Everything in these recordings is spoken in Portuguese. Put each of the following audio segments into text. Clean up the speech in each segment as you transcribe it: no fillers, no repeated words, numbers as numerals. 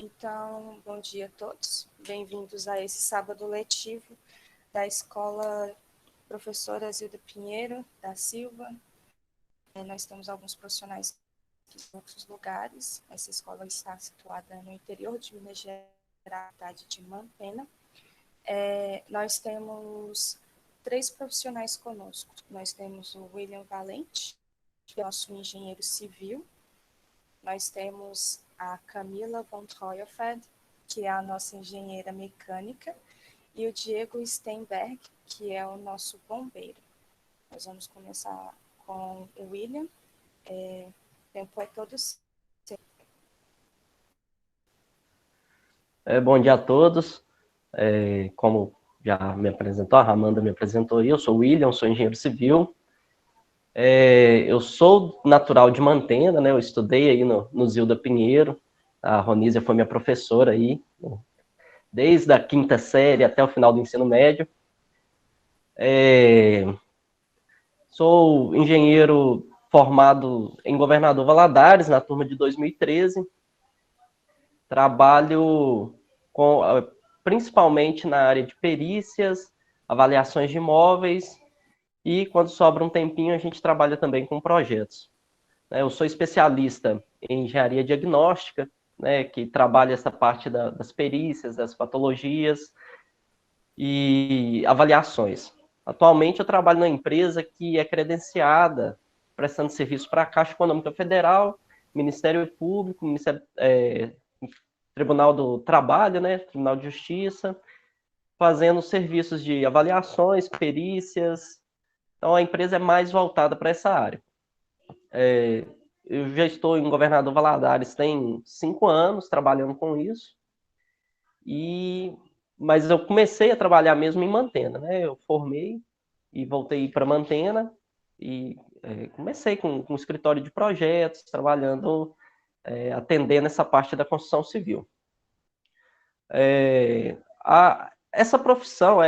Então, bom dia a todos. Bem-vindos a esse sábado letivo da Escola Professora Zilda Pinheiro da Silva. Nós temos alguns profissionais em outros lugares. Essa escola está situada no interior de Minas Gerais, cidade de Mantena. Nós temos 3 profissionais conosco. Nós temos o William Valente, que é nosso engenheiro civil. Nós temos a Camila von Treuerfeld, que é a nossa engenheira mecânica, e o Diego Steinberg, que é o nosso bombeiro. Nós vamos começar com o William. O tempo é todo seu. Bom dia a todos. Como já me apresentou, a Amanda me apresentou, eu sou o William, sou engenheiro civil. Eu sou natural de Mantena, né? Eu estudei aí no Zilda Pinheiro. A Ronísia foi minha professora aí, desde a 5ª série até o final do ensino médio. Sou engenheiro formado em Governador Valadares, na turma de 2013. Trabalho principalmente na área de perícias, avaliações de imóveis, e quando sobra um tempinho a gente trabalha também com projetos. Eu sou especialista em engenharia diagnóstica, né, que trabalha essa parte das perícias, das patologias e avaliações. Atualmente eu trabalho numa empresa que é credenciada, prestando serviço para a Caixa Econômica Federal, Ministério Público, Tribunal do Trabalho, né, Tribunal de Justiça, fazendo serviços de avaliações, perícias. Então, a empresa é mais voltada para essa área. Eu já estou em Governador Valadares tem 5 anos trabalhando com isso, mas eu comecei a trabalhar mesmo em Mantena, né? Eu formei e voltei para Mantena e comecei com um escritório de projetos, trabalhando, atendendo essa parte da construção civil. Essa profissão,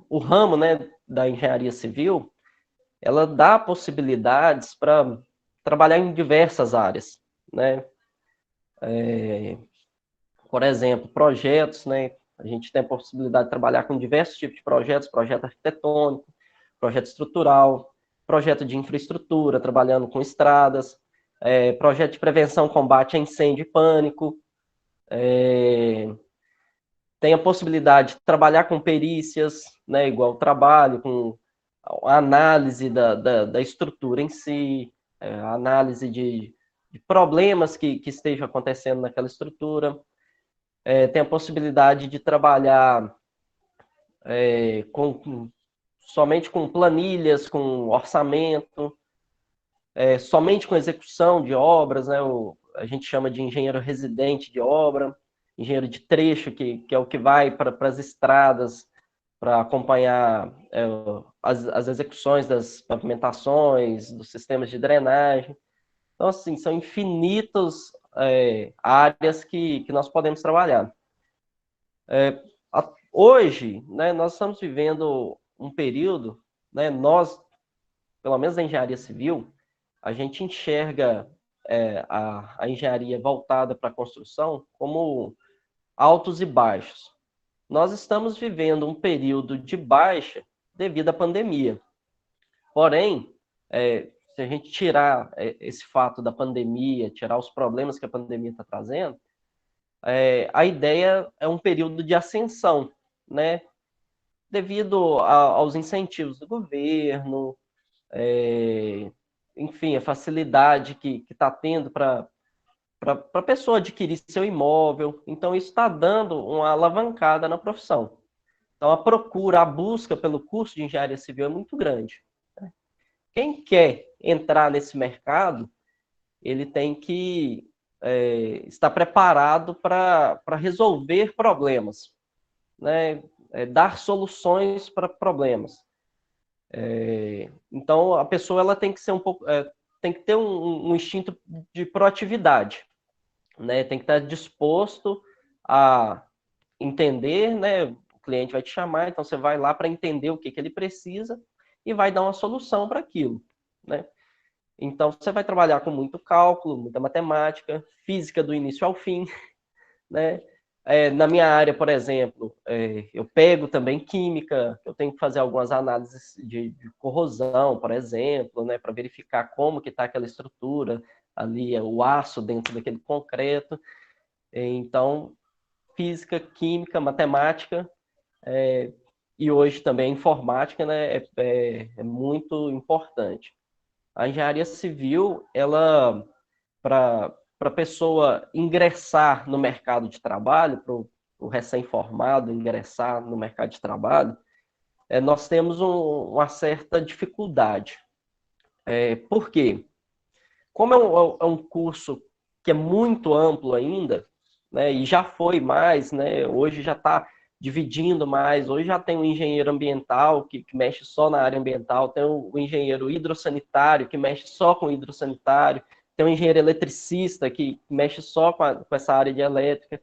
o ramo, né, da engenharia civil, ela dá possibilidades para trabalhar em diversas áreas, né? Por exemplo, projetos, né? A gente tem a possibilidade de trabalhar com diversos tipos de projetos, projeto arquitetônico, projeto estrutural, projeto de infraestrutura, trabalhando com estradas, projeto de prevenção, combate a incêndio e pânico, tem a possibilidade de trabalhar com perícias, né, igual trabalho, com a análise da estrutura em si, a análise de problemas que estejam acontecendo naquela estrutura. Tem a possibilidade de trabalhar somente com planilhas, com orçamento, somente com execução de obras, né, a gente chama de engenheiro residente de obra, engenheiro de trecho, que é o que vai para as estradas, para acompanhar as execuções das pavimentações, dos sistemas de drenagem. Então, assim, são infinitas áreas que nós podemos trabalhar. Hoje, né, nós estamos vivendo um período, né, nós, pelo menos na engenharia civil, a gente enxerga a engenharia voltada para a construção como altos e baixos. Nós estamos vivendo um período de baixa devido à pandemia. Porém, se a gente tirar esse fato da pandemia, tirar os problemas que a pandemia está trazendo, a ideia é um período de ascensão, né? Devido aos incentivos do governo, enfim, a facilidade que está tendo para a pessoa adquirir seu imóvel. Então, isso está dando uma alavancada na profissão. Então, a procura, a busca pelo curso de engenharia civil é muito grande. Quem quer entrar nesse mercado, ele tem que estar preparado para resolver problemas, né? Dar soluções para problemas. Então, a pessoa ela tem que ser tem que ter um instinto de proatividade, né? Tem que estar disposto a entender, né? O cliente vai te chamar, então você vai lá para entender o que ele precisa e vai dar uma solução para aquilo, né? Então, você vai trabalhar com muito cálculo, muita matemática, física do início ao fim, né? Na minha área, por exemplo, eu pego também química, eu tenho que fazer algumas análises de corrosão, por exemplo, né, para verificar como que está aquela estrutura ali, o aço dentro daquele concreto. Então, física, química, matemática, e hoje também informática, né, é muito importante. A engenharia civil, ela, para a pessoa ingressar no mercado de trabalho, para o recém-formado ingressar no mercado de trabalho, nós temos uma certa dificuldade. Por quê? Como é um curso que é muito amplo ainda, né, e já foi mais, né, hoje já está dividindo mais, hoje já tem um engenheiro ambiental que mexe só na área ambiental, tem o engenheiro hidrossanitário que mexe só com hidrossanitário, tem um engenheiro eletricista que mexe só com essa área de elétrica,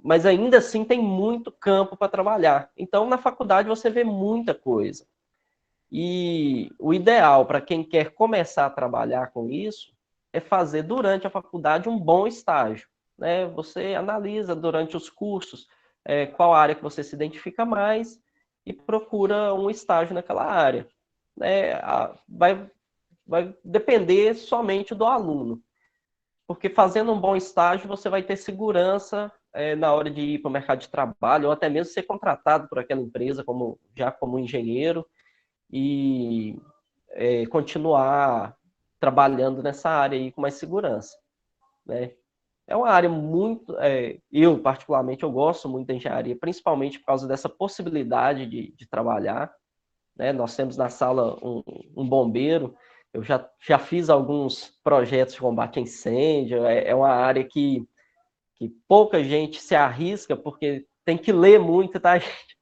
mas ainda assim tem muito campo para trabalhar. Então, na faculdade você vê muita coisa. E o ideal para quem quer começar a trabalhar com isso é fazer durante a faculdade um bom estágio, né? Você analisa durante os cursos qual área que você se identifica mais e procura um estágio naquela área, né? Vai depender somente do aluno, porque fazendo um bom estágio você vai ter segurança na hora de ir para o mercado de trabalho ou até mesmo ser contratado por aquela empresa como engenheiro e continuar trabalhando nessa área aí com mais segurança, né? É uma área muito... eu, particularmente, eu gosto muito da engenharia, principalmente por causa dessa possibilidade de trabalhar, né? Nós temos na sala um bombeiro, eu já fiz alguns projetos de combate a incêndio, é uma área que pouca gente se arrisca, porque tem que ler muito, tá, gente?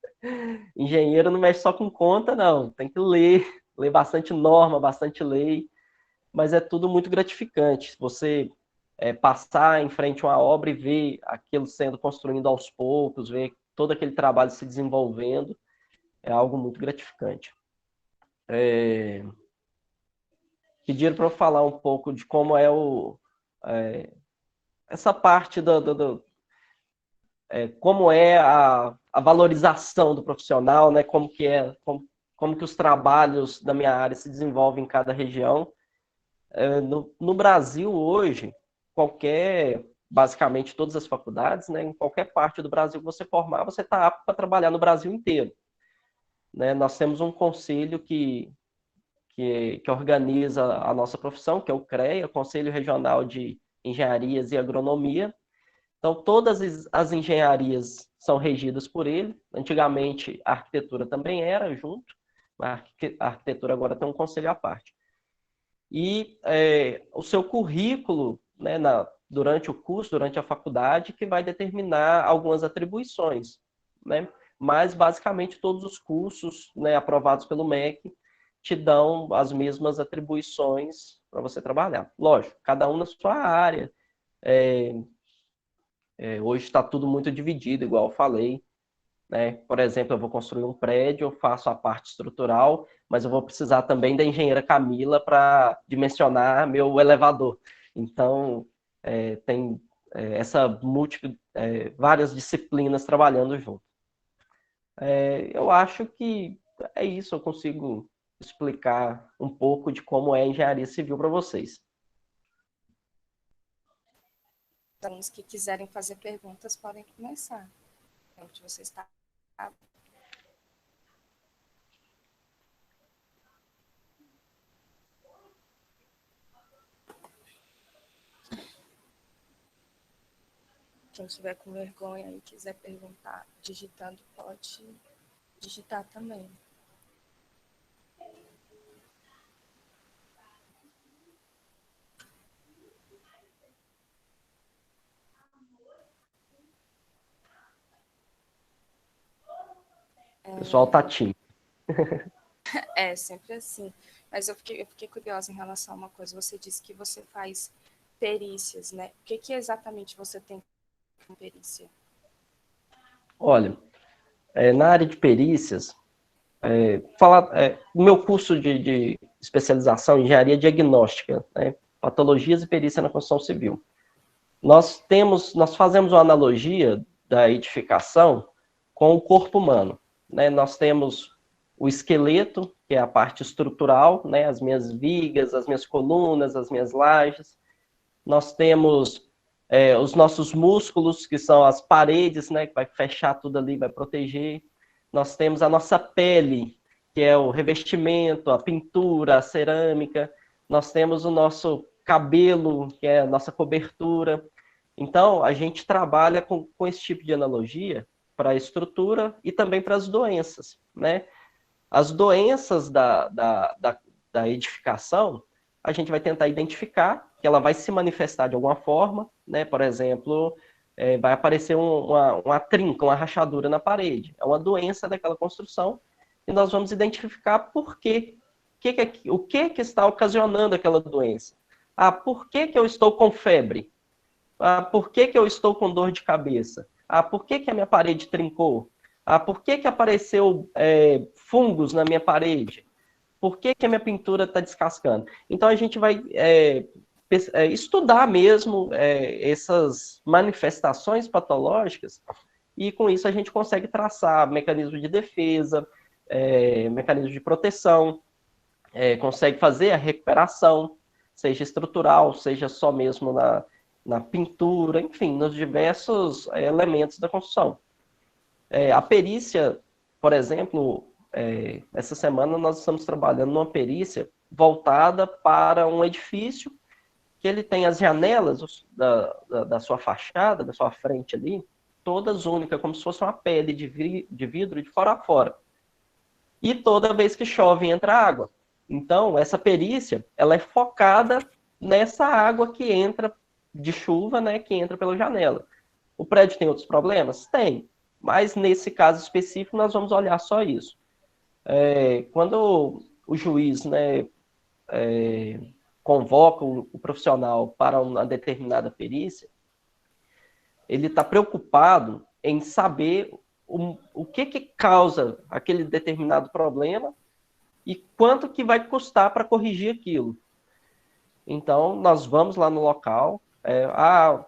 Engenheiro não mexe só com conta, não. Tem que ler bastante norma, bastante lei, mas é tudo muito gratificante. Você passar em frente a uma obra e ver aquilo sendo construído aos poucos, ver todo aquele trabalho se desenvolvendo, é algo muito gratificante. Pediram para eu falar um pouco de como é essa parte como é a valorização do profissional, né? Como que os trabalhos da minha área se desenvolvem em cada região. No Brasil hoje, basicamente todas as faculdades, né, em qualquer parte do Brasil que você formar, você está apto para trabalhar no Brasil inteiro, né? Nós temos um conselho que organiza a nossa profissão, que é o CREA, o Conselho Regional de Engenharias e Agronomia. Então, todas as engenharias são regidas por ele. Antigamente, a arquitetura também era junto, a arquitetura agora tem um conselho à parte. E o seu currículo, né, durante o curso, durante a faculdade, que vai determinar algumas atribuições, né? Mas, basicamente, todos os cursos, né, aprovados pelo MEC te dão as mesmas atribuições para você trabalhar. Lógico, cada um na sua área. Hoje está tudo muito dividido, igual eu falei, né? Por exemplo, eu vou construir um prédio, eu faço a parte estrutural, mas eu vou precisar também da engenheira Camila para dimensionar meu elevador. Então, tem várias disciplinas trabalhando junto. Eu acho que é isso, eu consigo explicar um pouco de como é a engenharia civil para vocês. Os alunos que quiserem fazer perguntas podem começar. Onde você está? Quem estiver com vergonha e quiser perguntar digitando, pode digitar também. O pessoal tá tímido. Sempre assim. Mas eu fiquei curiosa em relação a uma coisa. Você disse que você faz perícias, né? O que exatamente você tem com perícia? Olha, na área de perícias, o meu curso de especialização em engenharia diagnóstica, né? Patologias e perícia na construção civil. nós fazemos uma analogia da edificação com o corpo humano, né? Nós temos o esqueleto, que é a parte estrutural, né? As minhas vigas, as minhas colunas, as minhas lajes. Nós temos os nossos músculos, que são as paredes, né? Que vai fechar tudo ali, vai proteger. Nós temos a nossa pele, que é o revestimento, a pintura, a cerâmica. Nós temos o nosso cabelo, que é a nossa cobertura. Então, a gente trabalha com esse tipo de analogia para a estrutura e também para as doenças, né? As doenças da edificação, a gente vai tentar identificar, que ela vai se manifestar de alguma forma, né? Por exemplo, vai aparecer uma trinca, uma rachadura na parede. É uma doença daquela construção e nós vamos identificar por quê. O que está ocasionando aquela doença? Ah, por que eu estou com febre? Ah, por que eu estou com dor de cabeça? Ah, por que a minha parede trincou? Ah, por que apareceu fungos na minha parede? Por que a minha pintura está descascando? Então, a gente vai estudar mesmo essas manifestações patológicas e, com isso, a gente consegue traçar mecanismos de defesa, mecanismos de proteção, consegue fazer a recuperação, seja estrutural, seja só mesmo na pintura, enfim, nos diversos elementos da construção. A perícia, por exemplo, essa semana nós estamos trabalhando numa perícia voltada para um edifício que ele tem as janelas da sua fachada, da sua frente ali, todas únicas, como se fosse uma pele de vidro de fora a fora. E toda vez que chove entra água. Então, essa perícia, ela é focada nessa água que entra de chuva, né, que entra pela janela. O prédio tem outros problemas? Tem. Mas, nesse caso específico, nós vamos olhar só isso. Quando o juiz, né, convoca o profissional para uma determinada perícia, ele está preocupado em saber o que causa aquele determinado problema e quanto que vai custar para corrigir aquilo. Então, nós vamos lá no local.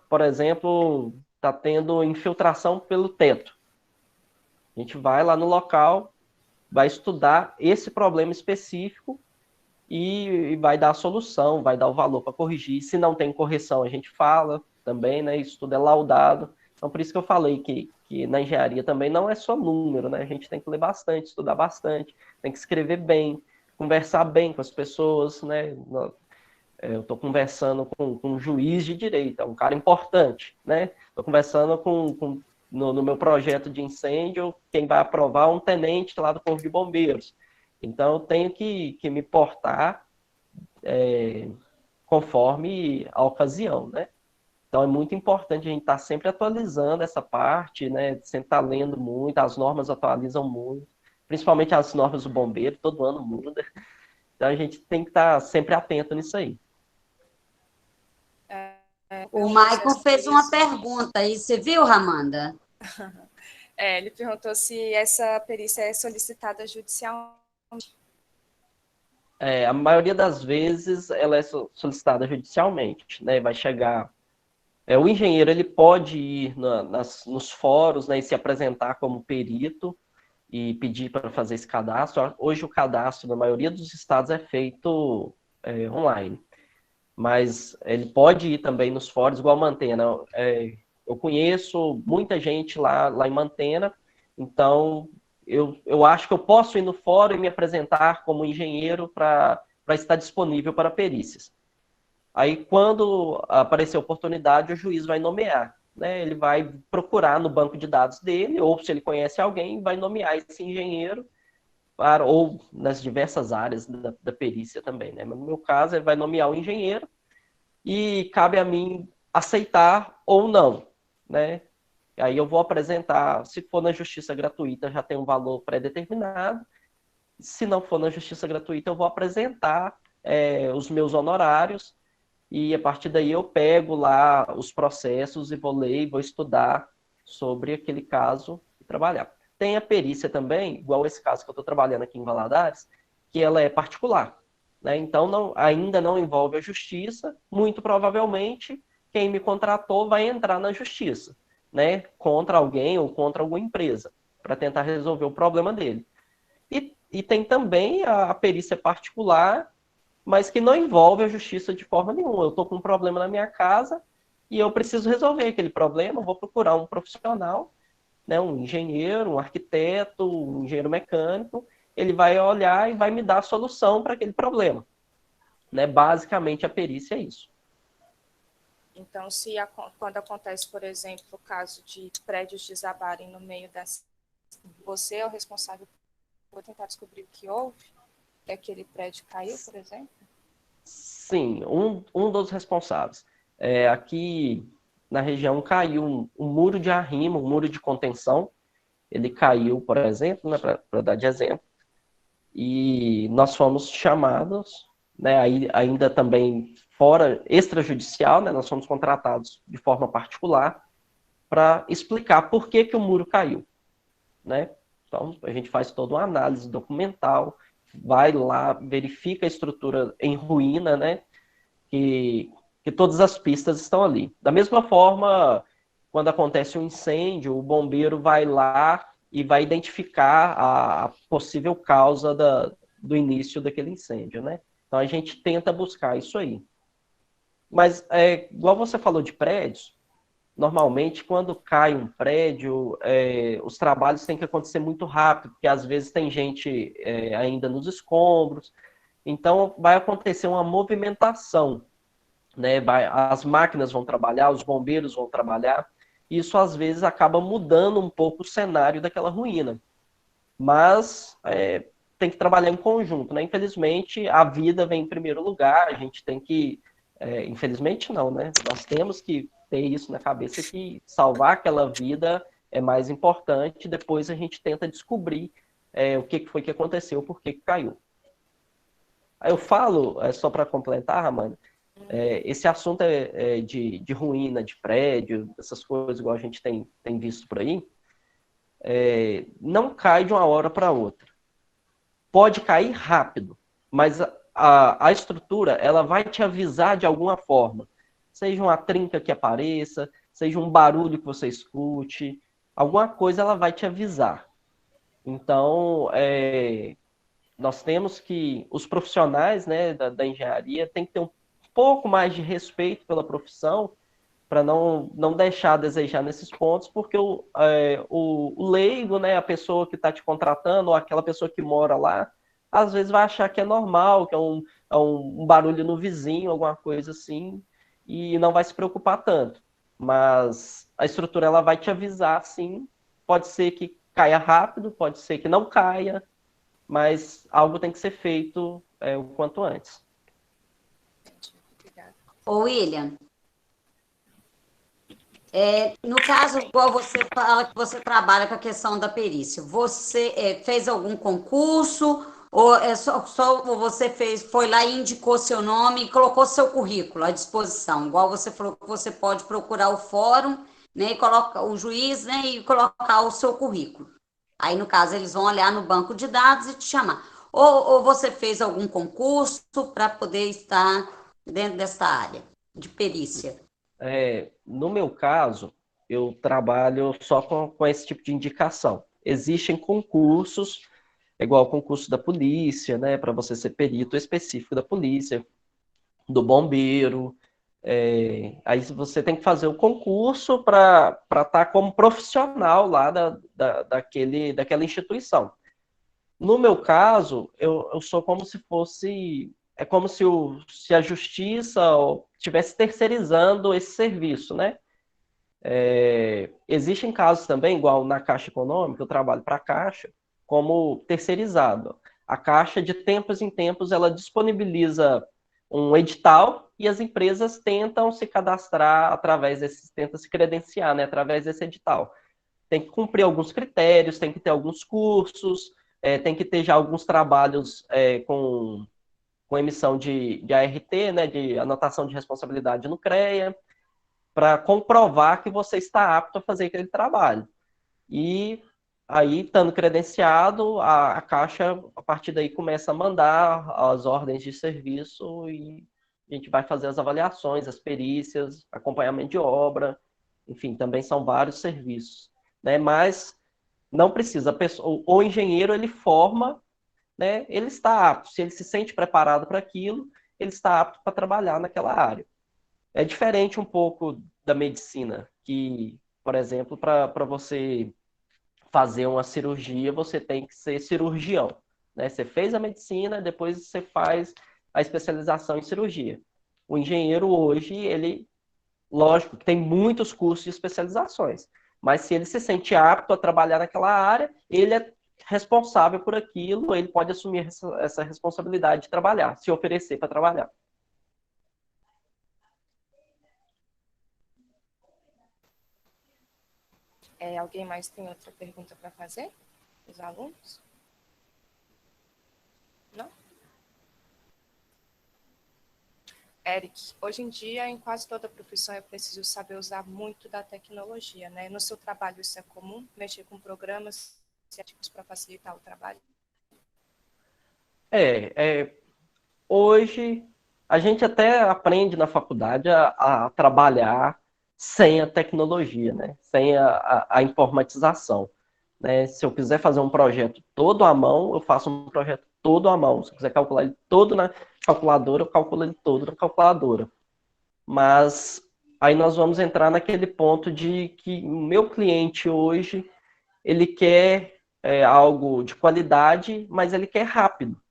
Por exemplo, está tendo infiltração pelo teto. A gente vai lá no local, vai estudar esse problema específico e vai dar a solução, vai dar o valor para corrigir. Se não tem correção, a gente fala também, né? Isso tudo é laudado. Então, por isso que eu falei que na engenharia também não é só número, né? A gente tem que ler bastante, estudar bastante, tem que escrever bem, conversar bem com as pessoas, né? Eu estou conversando com um juiz de direito, é um cara importante, né? Estou conversando no meu projeto de incêndio, quem vai aprovar é um tenente lá do Corpo de Bombeiros. Então, eu tenho que me portar conforme a ocasião, né? Então, é muito importante a gente estar sempre atualizando essa parte, né? Sempre estar lendo muito, as normas atualizam muito, principalmente as normas do bombeiro, todo ano muda. Então, a gente tem que estar sempre atento nisso aí. O Maicon fez uma pergunta aí, você viu, Ramanda? Ele perguntou se essa perícia é solicitada judicialmente. A maioria das vezes ela é solicitada judicialmente, né? Vai chegar... o engenheiro ele pode ir nos fóruns, né, e se apresentar como perito e pedir para fazer esse cadastro. Hoje o cadastro na maioria dos estados é feito online. Mas ele pode ir também nos fóruns, igual Mantena. Eu conheço muita gente lá em Mantena, então eu acho que eu posso ir no fórum e me apresentar como engenheiro para estar disponível para perícias. Aí, quando aparecer a oportunidade, o juiz vai nomear, né? Ele vai procurar no banco de dados dele, ou se ele conhece alguém, vai nomear esse engenheiro, ou nas diversas áreas da perícia também, né? Mas no meu caso, ele vai nomear o engenheiro e cabe a mim aceitar ou não, né? Aí eu vou apresentar, se for na justiça gratuita, já tem um valor pré-determinado. Se não for na justiça gratuita, eu vou apresentar os meus honorários e a partir daí eu pego lá os processos e vou ler e vou estudar sobre aquele caso e trabalhar. Tem a perícia também, igual esse caso que eu estou trabalhando aqui em Valadares, que ela é particular, né? Então ainda não envolve a justiça, muito provavelmente quem me contratou vai entrar na justiça, né, contra alguém ou contra alguma empresa, para tentar resolver o problema dele. E tem também a perícia particular, mas que não envolve a justiça de forma nenhuma. Eu estou com um problema na minha casa e eu preciso resolver aquele problema, eu vou procurar um profissional, né, um engenheiro, um arquiteto, um engenheiro mecânico, ele vai olhar e vai me dar a solução para aquele problema. Né? Basicamente, a perícia é isso. Então, quando acontece, por exemplo, o caso de prédios desabarem no meio das... Você é o responsável por tentar descobrir o que houve? Que aquele prédio caiu, por exemplo? Sim, um dos responsáveis. Aqui na região caiu um muro de arrimo, um muro de contenção. Ele caiu, por exemplo, né, para dar de exemplo, e nós fomos chamados, né, ainda também fora extrajudicial, né, nós fomos contratados de forma particular para explicar por que o muro caiu. Né? Então, a gente faz toda uma análise documental, vai lá, verifica a estrutura em ruína, né? Que todas as pistas estão ali. Da mesma forma, quando acontece um incêndio, o bombeiro vai lá e vai identificar a possível causa do início daquele incêndio, né? Então, a gente tenta buscar isso aí. Mas, igual você falou de prédios, normalmente, quando cai um prédio, os trabalhos têm que acontecer muito rápido, porque às vezes tem gente ainda nos escombros. Então, vai acontecer uma movimentação, né? As máquinas vão trabalhar, os bombeiros vão trabalhar. Isso, às vezes, acaba mudando um pouco o cenário daquela ruína. Mas tem que trabalhar em conjunto, né? Infelizmente, a vida vem em primeiro lugar, a gente tem que... infelizmente, não, né? Nós temos que ter isso na cabeça, que salvar aquela vida é mais importante, depois a gente tenta descobrir o que foi que aconteceu, por que caiu. Aí eu falo, só para completar, Ramana, esse assunto de ruína, de prédio, essas coisas igual a gente tem visto por aí, não cai de uma hora para outra. Pode cair rápido, mas a estrutura ela vai te avisar de alguma forma. Seja uma trinca que apareça, seja um barulho que você escute, alguma coisa ela vai te avisar. Então, nós temos que, os profissionais, né, da engenharia têm que ter um pouco mais de respeito pela profissão, para não deixar a desejar nesses pontos, porque o leigo, né, a pessoa que está te contratando, ou aquela pessoa que mora lá, às vezes vai achar que é normal, que é um barulho no vizinho, alguma coisa assim, e não vai se preocupar tanto. Mas a estrutura ela vai te avisar, sim. Pode ser que caia rápido, pode ser que não caia, mas algo tem que ser feito o quanto antes. Obrigada. Ô, William, no caso, igual você fala que você trabalha com a questão da perícia, você fez algum concurso ou só você foi lá e indicou seu nome e colocou seu currículo à disposição? Igual você falou que você pode procurar o fórum, né, e coloca o juiz, né, e colocar o seu currículo. Aí, no caso, eles vão olhar no banco de dados e te chamar. Ou você fez algum concurso para poder estar dentro dessa área de perícia? No meu caso, eu trabalho só com esse tipo de indicação. Existem concursos, igual o concurso da polícia, né, para você ser perito específico da polícia, do bombeiro. Aí você tem que fazer o concurso para estar como profissional lá daquela instituição. No meu caso, eu sou como se fosse... É como se a justiça estivesse terceirizando esse serviço, né? Existem casos também, igual na Caixa Econômica, eu trabalho para a Caixa, como terceirizado. A Caixa, de tempos em tempos, ela disponibiliza um edital e as empresas tentam se cadastrar tentam se credenciar, né, através desse edital. Tem que cumprir alguns critérios, tem que ter alguns cursos, tem que ter já alguns trabalhos com emissão de ART, né, de anotação de responsabilidade no CREA, para comprovar que você está apto a fazer aquele trabalho. E aí, estando credenciado, a Caixa, a partir daí, começa a mandar as ordens de serviço e a gente vai fazer as avaliações, as perícias, acompanhamento de obra, enfim, também são vários serviços, né? Mas não precisa, o engenheiro ele forma, né? Ele está apto, se ele se sente preparado para aquilo, ele está apto para trabalhar naquela área. É diferente um pouco da medicina, que, por exemplo, para você fazer uma cirurgia, você tem que ser cirurgião, né? Você fez a medicina, depois você faz a especialização em cirurgia. O engenheiro hoje, ele, lógico, tem muitos cursos de especializações, mas se ele se sente apto a trabalhar naquela área, ele é responsável por aquilo, ele pode assumir essa responsabilidade de trabalhar, se oferecer para trabalhar. Alguém mais tem outra pergunta para fazer? Os alunos? Não? Eric, hoje em dia, em quase toda profissão, é preciso saber usar muito da tecnologia, né? No seu trabalho isso é comum? Mexer com programas científicos para facilitar o trabalho? Hoje, a gente até aprende na faculdade a trabalhar sem a tecnologia, né? Sem a informatização. Né? Se eu quiser fazer um projeto todo à mão, eu faço um projeto todo à mão. Se eu quiser calcular ele todo na calculadora, eu calculo ele todo na calculadora. Mas aí nós vamos entrar naquele ponto de que o meu cliente hoje, ele quer algo de qualidade, mas ele quer rápido.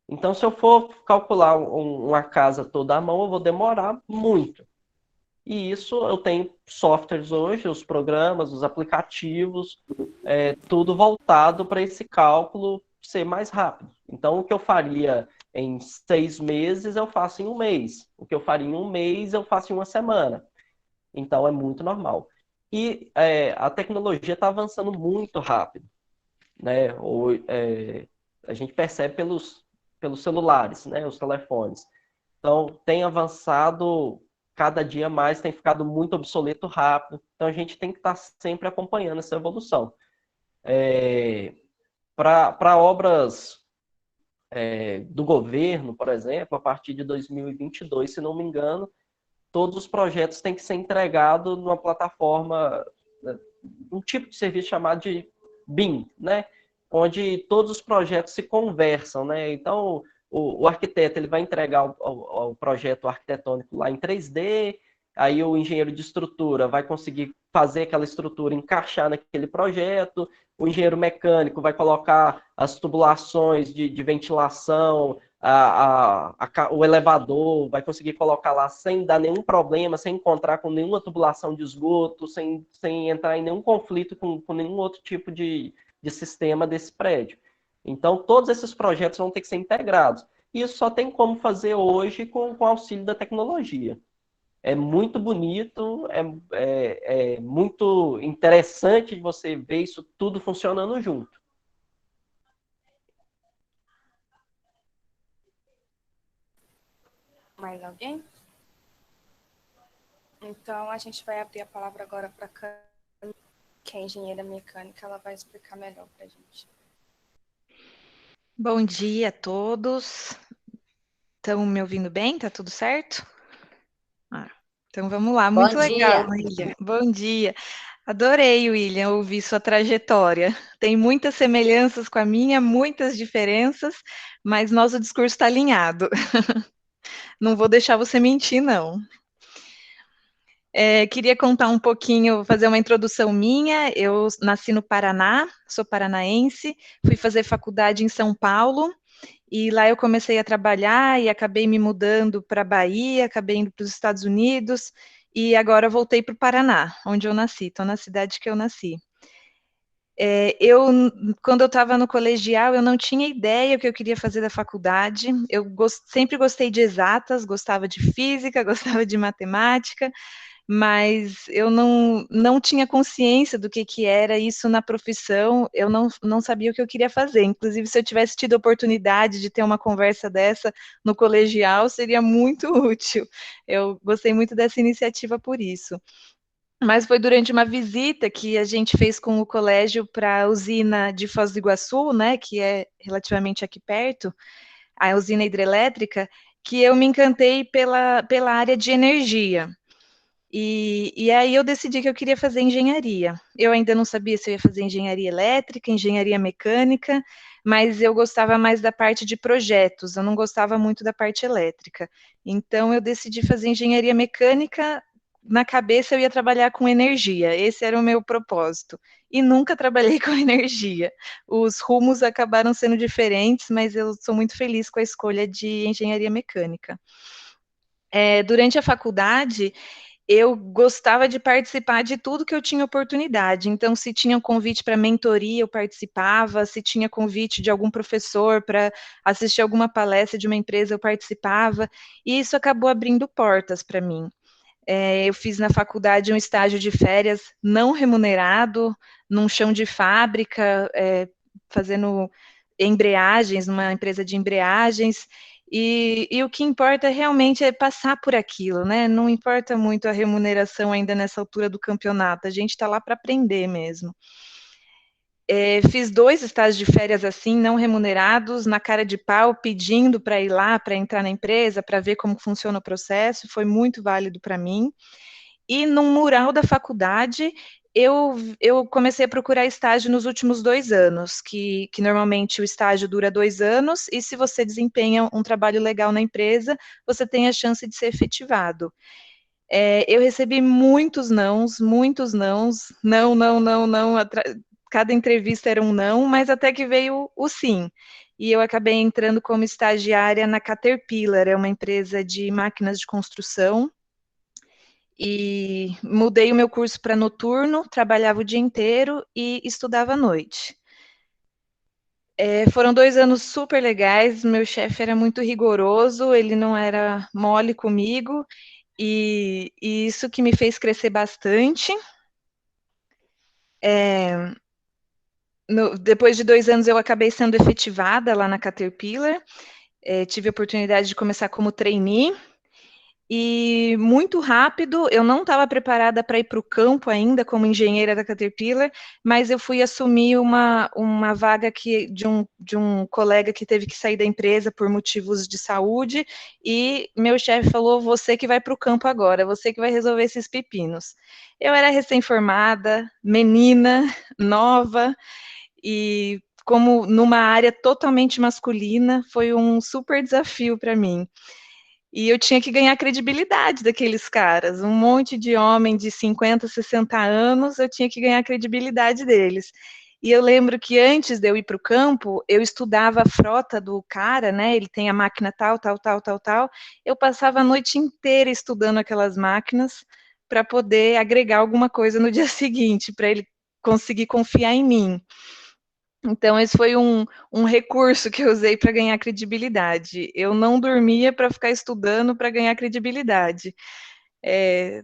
Então, se eu for calcular uma casa toda à mão, eu vou demorar muito. E isso eu tenho softwares hoje, os programas, os aplicativos, tudo voltado para esse cálculo ser mais rápido. Então, o que eu faria em 6 meses, eu faço em um mês. O que eu faria em um mês, eu faço em uma semana. Então, é muito normal. E a tecnologia está avançando muito rápido, né? A gente percebe pelos celulares, né? Os telefones. Então, tem avançado cada dia mais, tem ficado muito obsoleto rápido. Então, a gente tem que estar sempre acompanhando essa evolução. Para obras do governo, por exemplo, a partir de 2022, se não me engano, todos os projetos têm que ser entregados numa plataforma, um tipo de serviço chamado de BIM, né? Onde todos os projetos se conversam, né? Então, o arquiteto ele vai entregar o projeto arquitetônico lá em 3D, aí o engenheiro de estrutura vai conseguir fazer aquela estrutura encaixar naquele projeto, o engenheiro mecânico vai colocar as tubulações de ventilação, o elevador, vai conseguir colocar lá sem dar nenhum problema, sem encontrar com nenhuma tubulação de esgoto, sem entrar em nenhum conflito com nenhum outro tipo de sistema desse prédio. Então, todos esses projetos vão ter que ser integrados. E isso só tem como fazer hoje com auxílio da tecnologia. É muito bonito, é muito interessante você ver isso tudo funcionando junto. Mais alguém? Então, a gente vai abrir a palavra agora para a Camila, que é engenheira mecânica, ela vai explicar melhor para a gente. Bom dia a todos. Estão me ouvindo bem? Tá tudo certo? Então vamos lá, muito legal, William. Bom dia. Adorei, William, ouvir sua trajetória. Tem muitas semelhanças com a minha, muitas diferenças, mas nosso discurso está alinhado. Não vou deixar você mentir, não. Queria contar um pouquinho, fazer uma introdução minha. Eu nasci no Paraná, sou paranaense, fui fazer faculdade em São Paulo, e lá eu comecei a trabalhar e acabei me mudando para a Bahia, acabei indo para os Estados Unidos, e agora voltei para o Paraná, onde eu nasci, estou na cidade que eu nasci. Quando eu estava no colegial, eu não tinha ideia o que eu queria fazer da faculdade. Eu sempre gostei de exatas, gostava de física, gostava de matemática, mas eu não tinha consciência do que era isso na profissão, eu não sabia o que eu queria fazer. Inclusive, se eu tivesse tido a oportunidade de ter uma conversa dessa no colegial, seria muito útil. Eu gostei muito dessa iniciativa por isso. Mas foi durante uma visita que a gente fez com o colégio para a usina de Foz do Iguaçu, né, que é relativamente aqui perto, a usina hidrelétrica, que eu me encantei pela área de energia. E aí eu decidi que eu queria fazer engenharia. Eu ainda não sabia se eu ia fazer engenharia elétrica, engenharia mecânica, mas eu gostava mais da parte de projetos, eu não gostava muito da parte elétrica. Então eu decidi fazer engenharia mecânica, na cabeça eu ia trabalhar com energia, esse era o meu propósito. E nunca trabalhei com energia. Os rumos acabaram sendo diferentes, mas eu sou muito feliz com a escolha de engenharia mecânica. Durante a faculdade, eu gostava de participar de tudo que eu tinha oportunidade. Então, se tinha um convite para mentoria, eu participava. Se tinha convite de algum professor para assistir alguma palestra de uma empresa, eu participava. E isso acabou abrindo portas para mim. Eu fiz na faculdade um estágio de férias não remunerado, num chão de fábrica, fazendo embreagens, numa empresa de embreagens. E o que importa realmente é passar por aquilo, né? Não importa muito a remuneração ainda nessa altura do campeonato, a gente está lá para aprender mesmo. Fiz 2 estágios de férias assim, não remunerados, na cara de pau, pedindo para ir lá, para entrar na empresa, para ver como funciona o processo, foi muito válido para mim. E num mural da faculdade, eu comecei a procurar estágio nos últimos 2 anos, que normalmente o estágio dura 2 anos, e se você desempenha um trabalho legal na empresa, você tem a chance de ser efetivado. Eu recebi muitos nãos, não, não, não, não, cada entrevista era um não, mas até que veio o sim. E eu acabei entrando como estagiária na Caterpillar, é uma empresa de máquinas de construção, e mudei o meu curso para noturno, trabalhava o dia inteiro e estudava à noite. Foram 2 anos super legais, meu chefe era muito rigoroso, ele não era mole comigo, e isso que me fez crescer bastante. Depois de 2 anos eu acabei sendo efetivada lá na Caterpillar, tive a oportunidade de começar como trainee, e muito rápido, eu não estava preparada para ir para o campo ainda como engenheira da Caterpillar, mas eu fui assumir uma vaga de um colega que teve que sair da empresa por motivos de saúde, e meu chefe falou, você que vai para o campo agora, você que vai resolver esses pepinos. Eu era recém-formada, menina, nova, e como numa área totalmente masculina, foi um super desafio para mim. E eu tinha que ganhar credibilidade daqueles caras, um monte de homem de 50, 60 anos, eu tinha que ganhar a credibilidade deles. E eu lembro que antes de eu ir para o campo, eu estudava a frota do cara, né? Ele tem a máquina tal, tal, tal, tal, tal. Eu passava a noite inteira estudando aquelas máquinas para poder agregar alguma coisa no dia seguinte, para ele conseguir confiar em mim. Então, esse foi um recurso que eu usei para ganhar credibilidade. Eu não dormia para ficar estudando para ganhar credibilidade.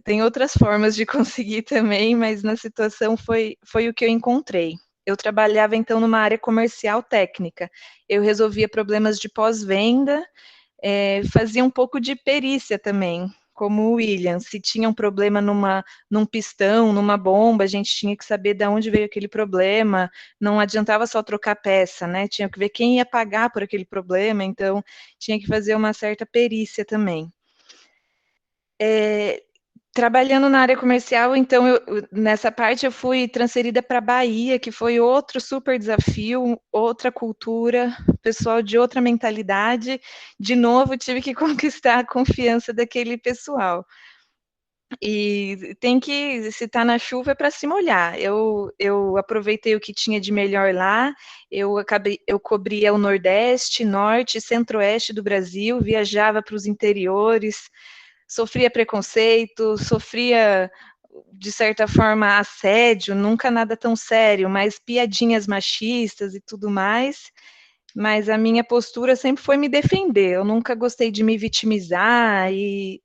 Tem outras formas de conseguir também, mas na situação foi o que eu encontrei. Eu trabalhava, então, numa área comercial técnica. Eu resolvia problemas de pós-venda, fazia um pouco de perícia também, como o William. Se tinha um problema num pistão, numa bomba, a gente tinha que saber de onde veio aquele problema. Não adiantava só trocar peça, né? Tinha que ver quem ia pagar por aquele problema, então tinha que fazer uma certa perícia também. Trabalhando na área comercial, então, nessa parte eu fui transferida para a Bahia, que foi outro super desafio, outra cultura, pessoal de outra mentalidade. De novo, tive que conquistar a confiança daquele pessoal. E tem que, se está na chuva, é para se molhar. Eu aproveitei o que tinha de melhor lá, eu cobria o Nordeste, Norte e Centro-Oeste do Brasil, viajava para os interiores, sofria preconceito, sofria, de certa forma, assédio, nunca nada tão sério, mas piadinhas machistas e tudo mais. Mas a minha postura sempre foi me defender. Eu nunca gostei de me vitimizar e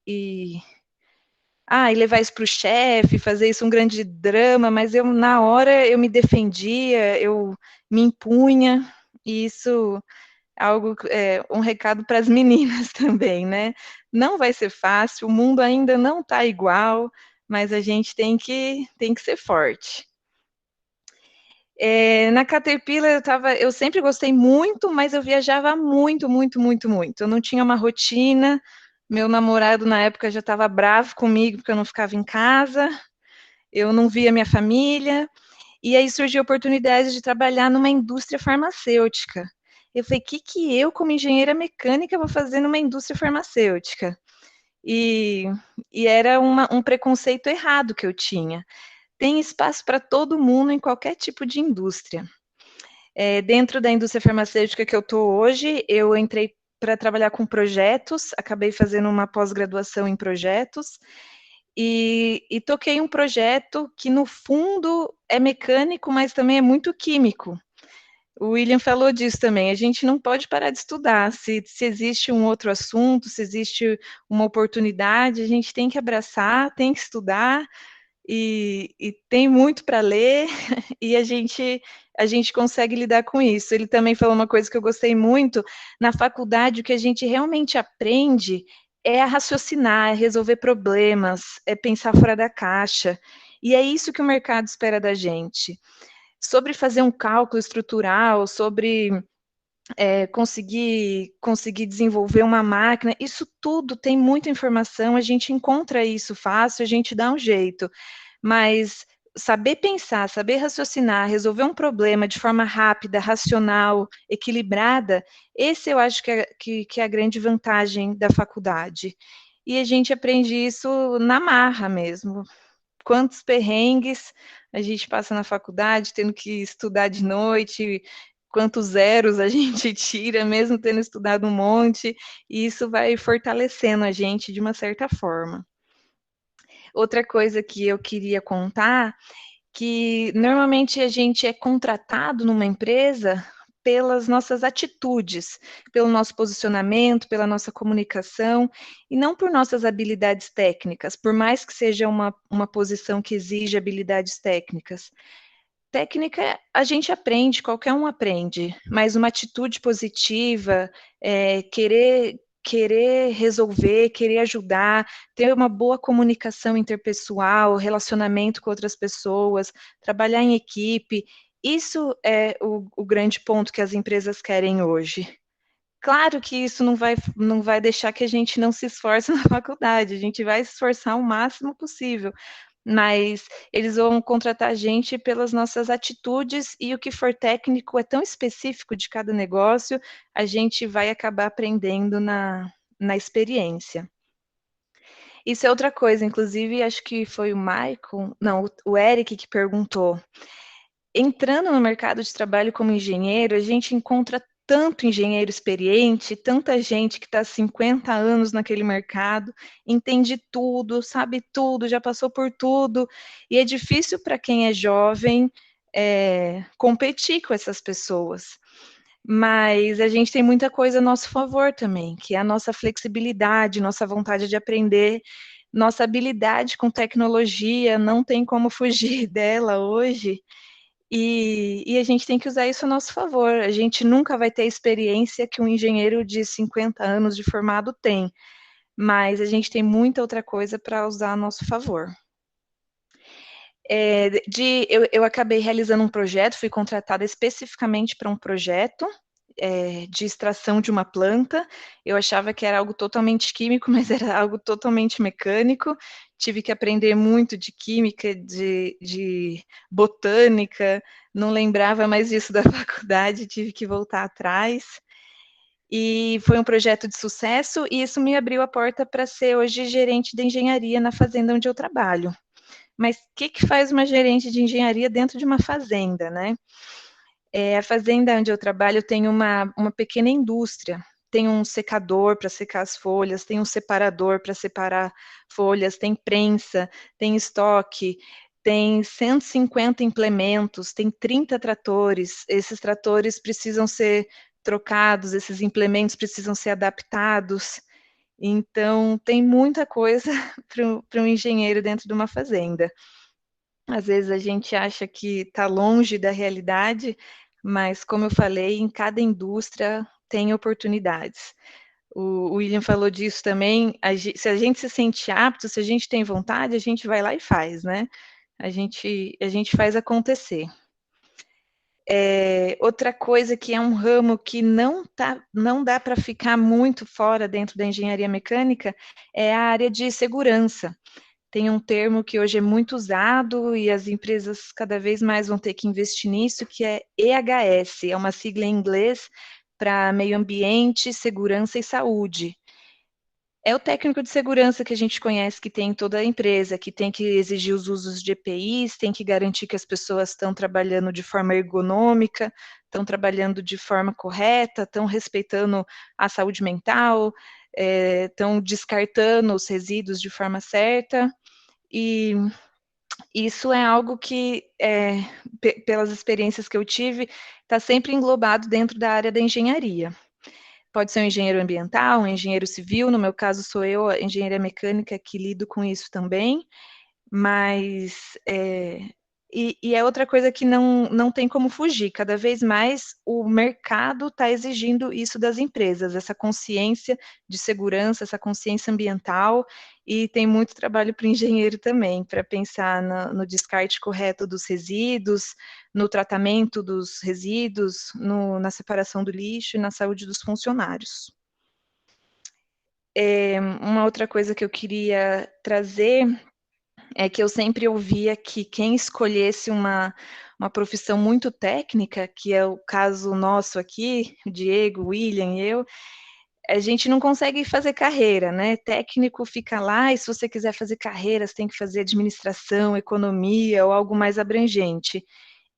levar isso para o chefe, fazer isso um grande drama, mas eu, na hora, eu me defendia, eu me impunha, e isso um recado para as meninas também, né? Não vai ser fácil, o mundo ainda não está igual, mas a gente tem que ser forte. Na Caterpillar eu sempre gostei muito, mas eu viajava muito, muito, muito, muito. Eu não tinha uma rotina. Meu namorado na época já estava bravo comigo porque eu não ficava em casa. Eu não via minha família. E aí surgiu a oportunidade de trabalhar numa indústria farmacêutica. Eu falei, o que eu, como engenheira mecânica, vou fazer numa indústria farmacêutica? E, e era um preconceito errado que eu tinha. Tem espaço para todo mundo em qualquer tipo de indústria. Dentro da indústria farmacêutica que eu estou hoje, eu entrei para trabalhar com projetos, acabei fazendo uma pós-graduação em projetos, e toquei um projeto que, no fundo, é mecânico, mas também é muito químico. O William falou disso também, a gente não pode parar de estudar, se existe um outro assunto, se existe uma oportunidade, a gente tem que abraçar, tem que estudar, e tem muito para ler, e a gente consegue lidar com isso. Ele também falou uma coisa que eu gostei muito, na faculdade o que a gente realmente aprende é a raciocinar, é resolver problemas, é pensar fora da caixa, e é isso que o mercado espera da gente. Sobre fazer um cálculo estrutural, sobre conseguir desenvolver uma máquina, isso tudo tem muita informação, a gente encontra isso fácil, a gente dá um jeito, mas saber pensar, saber raciocinar, resolver um problema de forma rápida, racional, equilibrada, esse eu acho que é a grande vantagem da faculdade. E a gente aprende isso na marra mesmo. Quantos perrengues a gente passa na faculdade, tendo que estudar de noite, quantos zeros a gente tira, mesmo tendo estudado um monte, e isso vai fortalecendo a gente de uma certa forma. Outra coisa que eu queria contar, que normalmente a gente é contratado numa empresa pelas nossas atitudes, pelo nosso posicionamento, pela nossa comunicação, e não por nossas habilidades técnicas, por mais que seja uma posição que exige habilidades técnicas. Técnica a gente aprende, qualquer um aprende, mas uma atitude positiva, querer resolver, querer ajudar, ter uma boa comunicação interpessoal, relacionamento com outras pessoas, trabalhar em equipe, isso é o grande ponto que as empresas querem hoje. Claro que isso não vai deixar que a gente não se esforce na faculdade, a gente vai se esforçar o máximo possível, mas eles vão contratar a gente pelas nossas atitudes e o que for técnico é tão específico de cada negócio, a gente vai acabar aprendendo na experiência. Isso é outra coisa, inclusive acho que foi o Michael, não, o Eric que perguntou. Entrando no mercado de trabalho como engenheiro, a gente encontra tanto engenheiro experiente, tanta gente que está há 50 anos naquele mercado, entende tudo, sabe tudo, já passou por tudo, e é difícil para quem é jovem competir com essas pessoas. Mas a gente tem muita coisa a nosso favor também, que é a nossa flexibilidade, nossa vontade de aprender, nossa habilidade com tecnologia, não tem como fugir dela hoje. E a gente tem que usar isso a nosso favor. A gente nunca vai ter a experiência que um engenheiro de 50 anos de formado tem, mas a gente tem muita outra coisa para usar a nosso favor. Eu acabei realizando um projeto, fui contratada especificamente para um projeto de extração de uma planta. Eu achava que era algo totalmente químico, mas era algo totalmente mecânico. Tive que aprender muito de química, de botânica, não lembrava mais disso da faculdade, tive que voltar atrás. E foi um projeto de sucesso, e isso me abriu a porta para ser hoje gerente de engenharia na fazenda onde eu trabalho. Mas o que faz uma gerente de engenharia dentro de uma fazenda, né? A fazenda onde eu trabalho tem uma pequena indústria, tem um secador para secar as folhas, tem um separador para separar folhas, tem prensa, tem estoque, tem 150 implementos, tem 30 tratores, esses tratores precisam ser trocados, esses implementos precisam ser adaptados, então tem muita coisa para um engenheiro dentro de uma fazenda. Às vezes a gente acha que está longe da realidade, mas como eu falei, em cada indústria tem oportunidades. O William falou disso também, se a gente se sente apto, se a gente tem vontade, a gente vai lá e faz, né? A gente faz acontecer. Outra coisa que é um ramo que não dá para ficar muito fora dentro da engenharia mecânica é a área de segurança. Tem um termo que hoje é muito usado e as empresas cada vez mais vão ter que investir nisso, que é EHS, é uma sigla em inglês para meio ambiente, segurança e saúde. É o técnico de segurança que a gente conhece, que tem em toda a empresa, que tem que exigir os usos de EPIs, tem que garantir que as pessoas estão trabalhando de forma ergonômica, estão trabalhando de forma correta, estão respeitando a saúde mental, estão descartando os resíduos de forma certa. E isso é algo que, pelas experiências que eu tive, está sempre englobado dentro da área da engenharia. Pode ser um engenheiro ambiental, um engenheiro civil, no meu caso sou eu, a engenharia mecânica, que lido com isso também, mas é outra coisa que não tem como fugir. Cada vez mais o mercado está exigindo isso das empresas, essa consciência de segurança, essa consciência ambiental, e tem muito trabalho para o engenheiro também, para pensar no descarte correto dos resíduos, no tratamento dos resíduos, na separação do lixo e na saúde dos funcionários. Uma outra coisa que eu queria trazer é que eu sempre ouvia que quem escolhesse uma profissão muito técnica, que é o caso nosso aqui, Diego, William e eu, a gente não consegue fazer carreira, né? Técnico fica lá e se você quiser fazer carreira, você tem que fazer administração, economia ou algo mais abrangente.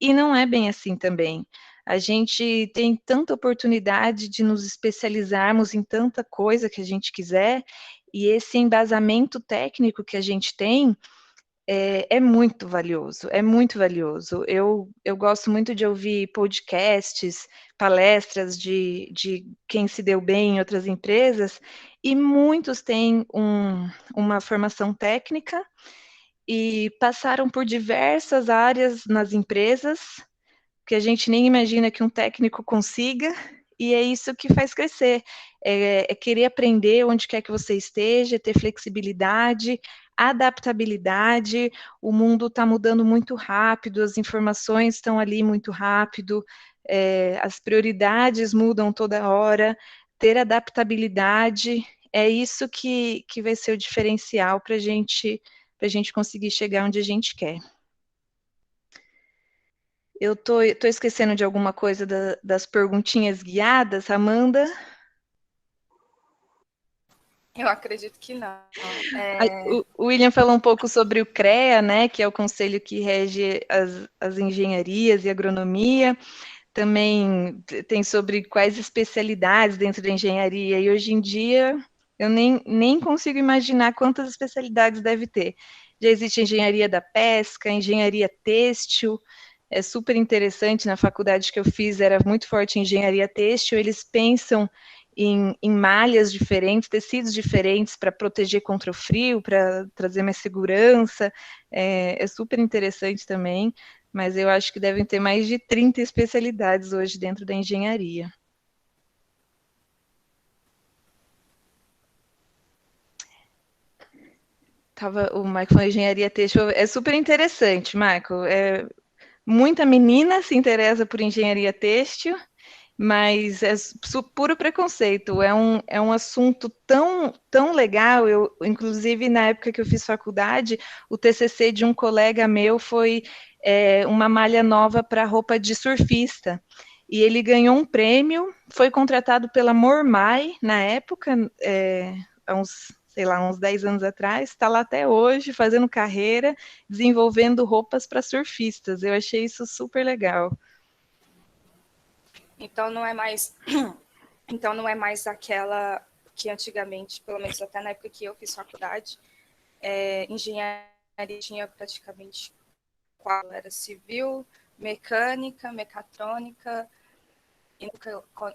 E não é bem assim também. A gente tem tanta oportunidade de nos especializarmos em tanta coisa que a gente quiser, e esse embasamento técnico que a gente tem é muito valioso, é muito valioso. Eu gosto muito de ouvir podcasts, palestras de quem se deu bem em outras empresas, e muitos têm uma formação técnica e passaram por diversas áreas nas empresas, que a gente nem imagina que um técnico consiga, e é isso que faz crescer, é querer aprender onde quer que você esteja, ter flexibilidade, adaptabilidade, o mundo está mudando muito rápido, as informações estão ali muito rápido, as prioridades mudam toda hora, ter adaptabilidade, é isso que vai ser o diferencial para a gente conseguir chegar onde a gente quer. Eu tô esquecendo de alguma coisa das perguntinhas guiadas, Amanda? Eu acredito que não. O William falou um pouco sobre o CREA, né, que é o conselho que rege as engenharias e agronomia. Também tem sobre quais especialidades dentro da engenharia, e hoje em dia eu nem consigo imaginar quantas especialidades deve ter. Já existe engenharia da pesca, engenharia têxtil, é super interessante, na faculdade que eu fiz era muito forte em engenharia têxtil, eles pensam em malhas diferentes, tecidos diferentes para proteger contra o frio, para trazer mais segurança, é super interessante também, mas eu acho que devem ter mais de 30 especialidades hoje dentro da engenharia. O Michael falou engenharia têxtil, é super interessante, Michael, muita menina se interessa por engenharia têxtil, mas é puro preconceito, é um assunto tão legal, inclusive na época que eu fiz faculdade, o TCC de um colega meu foi uma malha nova para roupa de surfista, e ele ganhou um prêmio, foi contratado pela Mormai, na época, há uns 10 anos atrás, está lá até hoje, fazendo carreira, desenvolvendo roupas para surfistas, eu achei isso super legal. Então não é mais aquela que antigamente, pelo menos até na época que eu fiz faculdade, engenharia tinha praticamente qual era civil, mecânica, mecatrônica,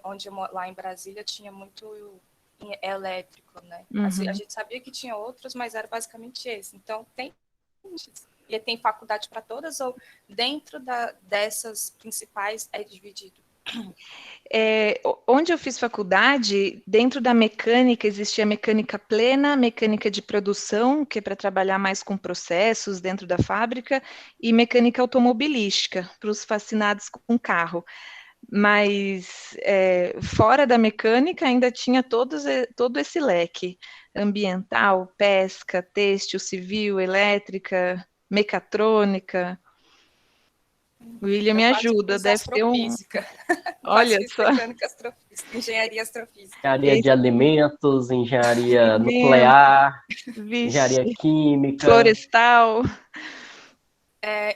onde lá em Brasília tinha muito elétrico, né? Uhum. A gente sabia que tinha outros, mas era basicamente esse. Então tem faculdade para todas ou dentro dessas principais é dividido? Onde eu fiz faculdade, dentro da mecânica, existia mecânica plena, mecânica de produção, que é para trabalhar mais com processos dentro da fábrica, e mecânica automobilística, para os fascinados com carro. Mas fora da mecânica ainda tinha todo esse leque ambiental, pesca, têxtil, civil, elétrica, mecatrônica. William Eu me quase ajuda, fiz deve ter um. astrofísica. Quase Olha fiz só, mecânica astrofísica, engenharia astrofísica. Engenharia de alimentos, engenharia alimento, nuclear, vixe, engenharia química. florestal.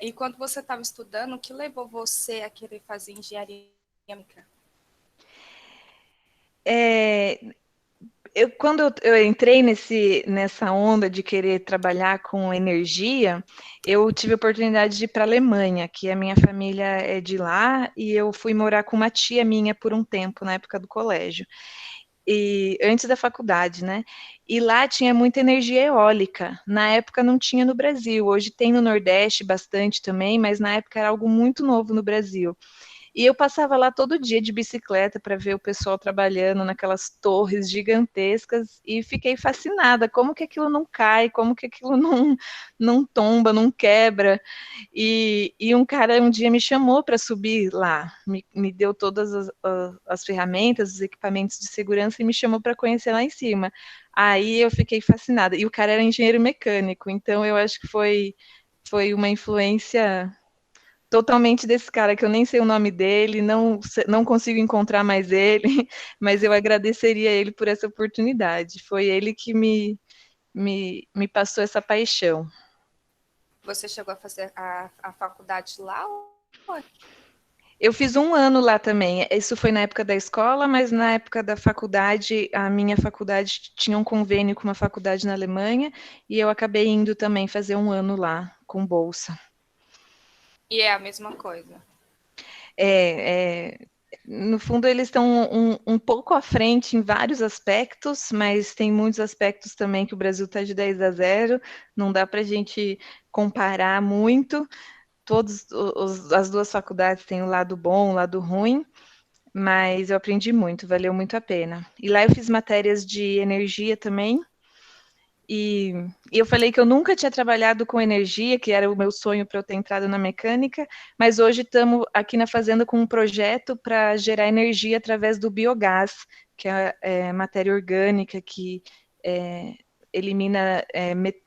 E quando você estava estudando, o que levou você a querer fazer engenharia química? Quando eu entrei nessa onda de querer trabalhar com energia, eu tive a oportunidade de ir para a Alemanha, que a minha família é de lá, e eu fui morar com uma tia minha por um tempo, na época do colégio, e antes da faculdade, né? E lá tinha muita energia eólica. Na época não tinha no Brasil, hoje tem no Nordeste bastante também, mas na época era algo muito novo no Brasil. E eu passava lá todo dia de bicicleta para ver o pessoal trabalhando naquelas torres gigantescas e fiquei fascinada, como que aquilo não cai, como que aquilo não tomba, não quebra. E um cara um dia me chamou para subir lá, me deu todas as ferramentas, os equipamentos de segurança e me chamou para conhecer lá em cima. Aí eu fiquei fascinada. E o cara era engenheiro mecânico, então eu acho que foi uma influência totalmente desse cara, que eu nem sei o nome dele, não consigo encontrar mais ele, mas eu agradeceria ele por essa oportunidade. Foi ele que me passou essa paixão. Você chegou a fazer a faculdade lá? Eu fiz um ano lá também. Isso foi na época da escola, mas na época da faculdade, a minha faculdade tinha um convênio com uma faculdade na Alemanha e eu acabei indo também fazer um ano lá com bolsa. E é a mesma coisa. No fundo, eles estão um pouco à frente em vários aspectos, mas tem muitos aspectos também que o Brasil está de 10-0, não dá para a gente comparar muito. As duas faculdades têm o lado bom, o lado ruim, mas eu aprendi muito, valeu muito a pena. E lá eu fiz matérias de energia também, e eu falei que eu nunca tinha trabalhado com energia, que era o meu sonho para eu ter entrado na mecânica, mas hoje estamos aqui na fazenda com um projeto para gerar energia através do biogás, que é matéria orgânica que é, elimina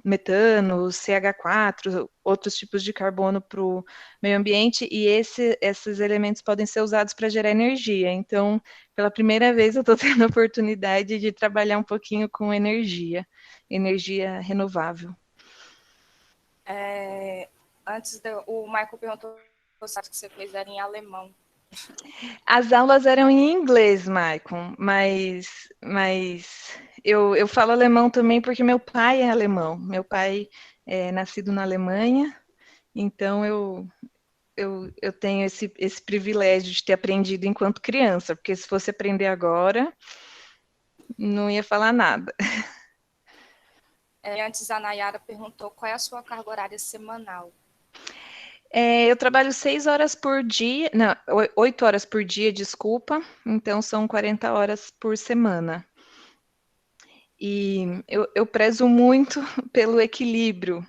metano, CH4, outros tipos de carbono para o meio ambiente, e esses elementos podem ser usados para gerar energia. Então, pela primeira vez, eu estou tendo a oportunidade de trabalhar um pouquinho com energia renovável. O Michael perguntou se que você fez era em alemão. As aulas eram em inglês, Maicon, mas eu falo alemão também porque meu pai é alemão. Meu pai é nascido na Alemanha, então eu tenho esse privilégio de ter aprendido enquanto criança, porque se fosse aprender agora, não ia falar nada. Antes a Nayara perguntou qual é a sua carga horária semanal. Eu trabalho 6 horas por dia, não, 8 horas por dia, desculpa, então são 40 horas por semana. E eu prezo muito pelo equilíbrio.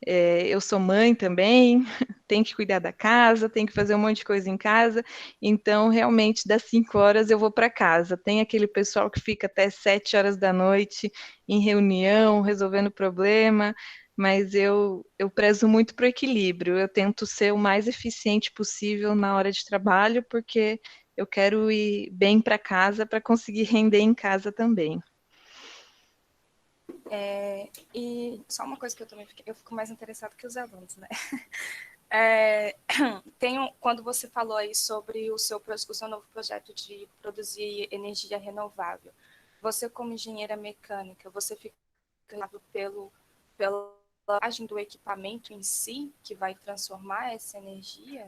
Eu sou mãe também, tenho que cuidar da casa, tenho que fazer um monte de coisa em casa, então realmente das 5 horas eu vou para casa. Tem aquele pessoal que fica até 7 horas da noite em reunião, resolvendo problema, mas eu prezo muito para o equilíbrio. Eu tento ser o mais eficiente possível na hora de trabalho, porque eu quero ir bem para casa para conseguir render em casa também. E só uma coisa que eu fico mais interessada que os alunos, né? Quando você falou aí sobre o seu novo projeto de produzir energia renovável, você como engenheira mecânica, você fica pelo do equipamento em si que vai transformar essa energia?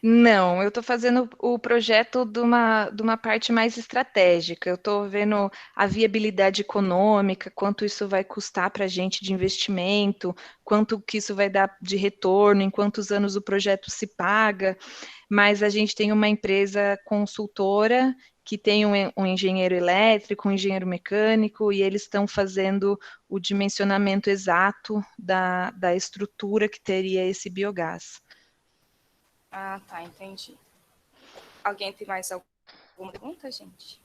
Não, eu estou fazendo o projeto de uma parte mais estratégica. Eu estou vendo a viabilidade econômica, quanto isso vai custar para a gente de investimento, quanto que isso vai dar de retorno, em quantos anos o projeto se paga. Mas a gente tem uma empresa consultora que tem um engenheiro elétrico, um engenheiro mecânico, e eles estão fazendo o dimensionamento exato da estrutura que teria esse biogás. Ah, tá, entendi. Alguém tem mais alguma pergunta, gente?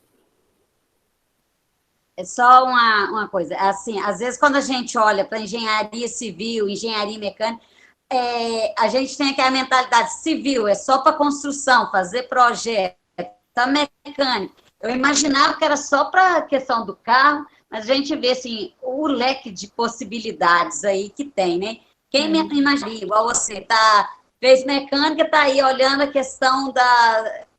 É só uma coisa, assim, às vezes quando a gente olha para engenharia civil, engenharia mecânica, a gente tem aquela mentalidade civil, é só para construção, fazer projeto, tá mecânica. Eu imaginava que era só para a questão do carro, mas a gente vê assim, o leque de possibilidades aí que tem, né? Quem me imagina, igual você, fez mecânica, está aí olhando a questão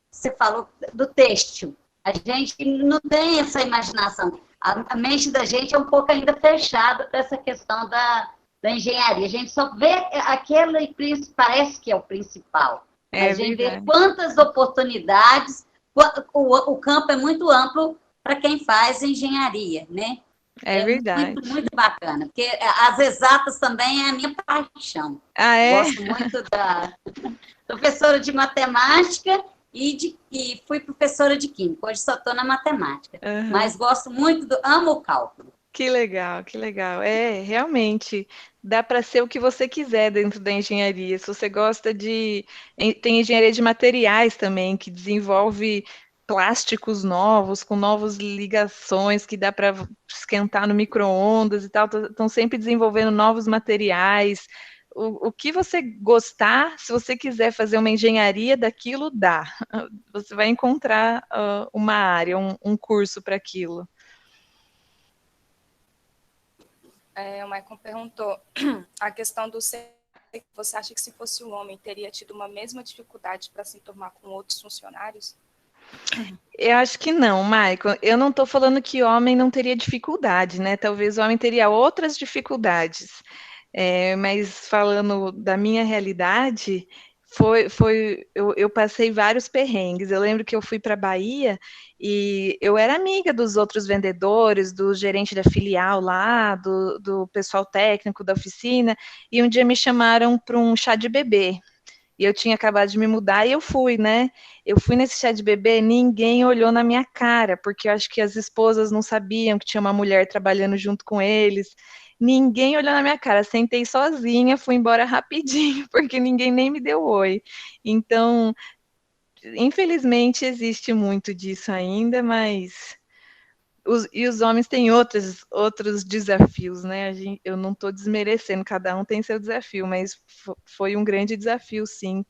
você falou, do têxtil. A gente não tem essa imaginação. A mente da gente é um pouco ainda fechada para essa questão da engenharia. A gente só vê aquele, parece que é o principal. É A gente verdade. vê quantas oportunidades, o campo é muito amplo para quem faz engenharia, né? É verdade. muito, muito bacana, porque as exatas também é a minha paixão. Ah, é? Gosto muito da professora de matemática e fui professora de química. Hoje só estou na matemática, mas gosto muito amo o cálculo. Que legal, que legal. É, realmente, dá para ser o que você quiser dentro da engenharia. Se você gosta de. Tem engenharia de materiais também, que desenvolve plásticos novos, com novas ligações, que dá para esquentar no micro-ondas e tal. Estão sempre desenvolvendo novos materiais. O que você gostar, se você quiser fazer uma engenharia daquilo, dá. Você vai encontrar uma área, um curso para aquilo. O Maicon perguntou a questão do ser. Você acha que se fosse um homem, teria tido uma mesma dificuldade para se enturmar com outros funcionários? Eu acho que não, Maicon. Eu não estou falando que homem não teria dificuldade, né? Talvez o homem teria outras dificuldades. Mas falando da minha realidade, eu passei vários perrengues. Eu lembro que eu fui para a Bahia e eu era amiga dos outros vendedores, do gerente da filial lá, do pessoal técnico da oficina, e um dia me chamaram para um chá de bebê. E eu tinha acabado de me mudar e eu fui, né? Eu fui nesse chá de bebê, ninguém olhou na minha cara, porque eu acho que as esposas não sabiam que tinha uma mulher trabalhando junto com eles. Ninguém olhou na minha cara, sentei sozinha, fui embora rapidinho, porque ninguém nem me deu oi. Então, infelizmente, existe muito disso ainda, mas os homens têm outros desafios, né? Eu não estou desmerecendo, cada um tem seu desafio, mas foi um grande desafio, sim,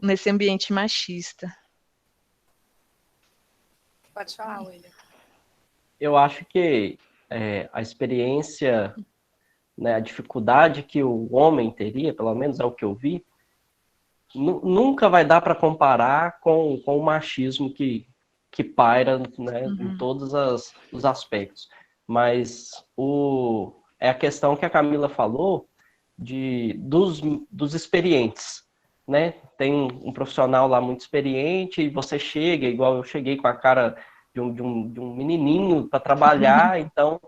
nesse ambiente machista. Pode falar, William. Eu acho que a experiência, né, a dificuldade que o homem teria, pelo menos é o que eu vi, nunca vai dar para comparar com o machismo que paira, né, em todos os aspectos. Mas é a questão que a Camila falou dos experientes. Né? Tem um profissional lá muito experiente e você chega, igual eu cheguei com a cara de um menininho para trabalhar, então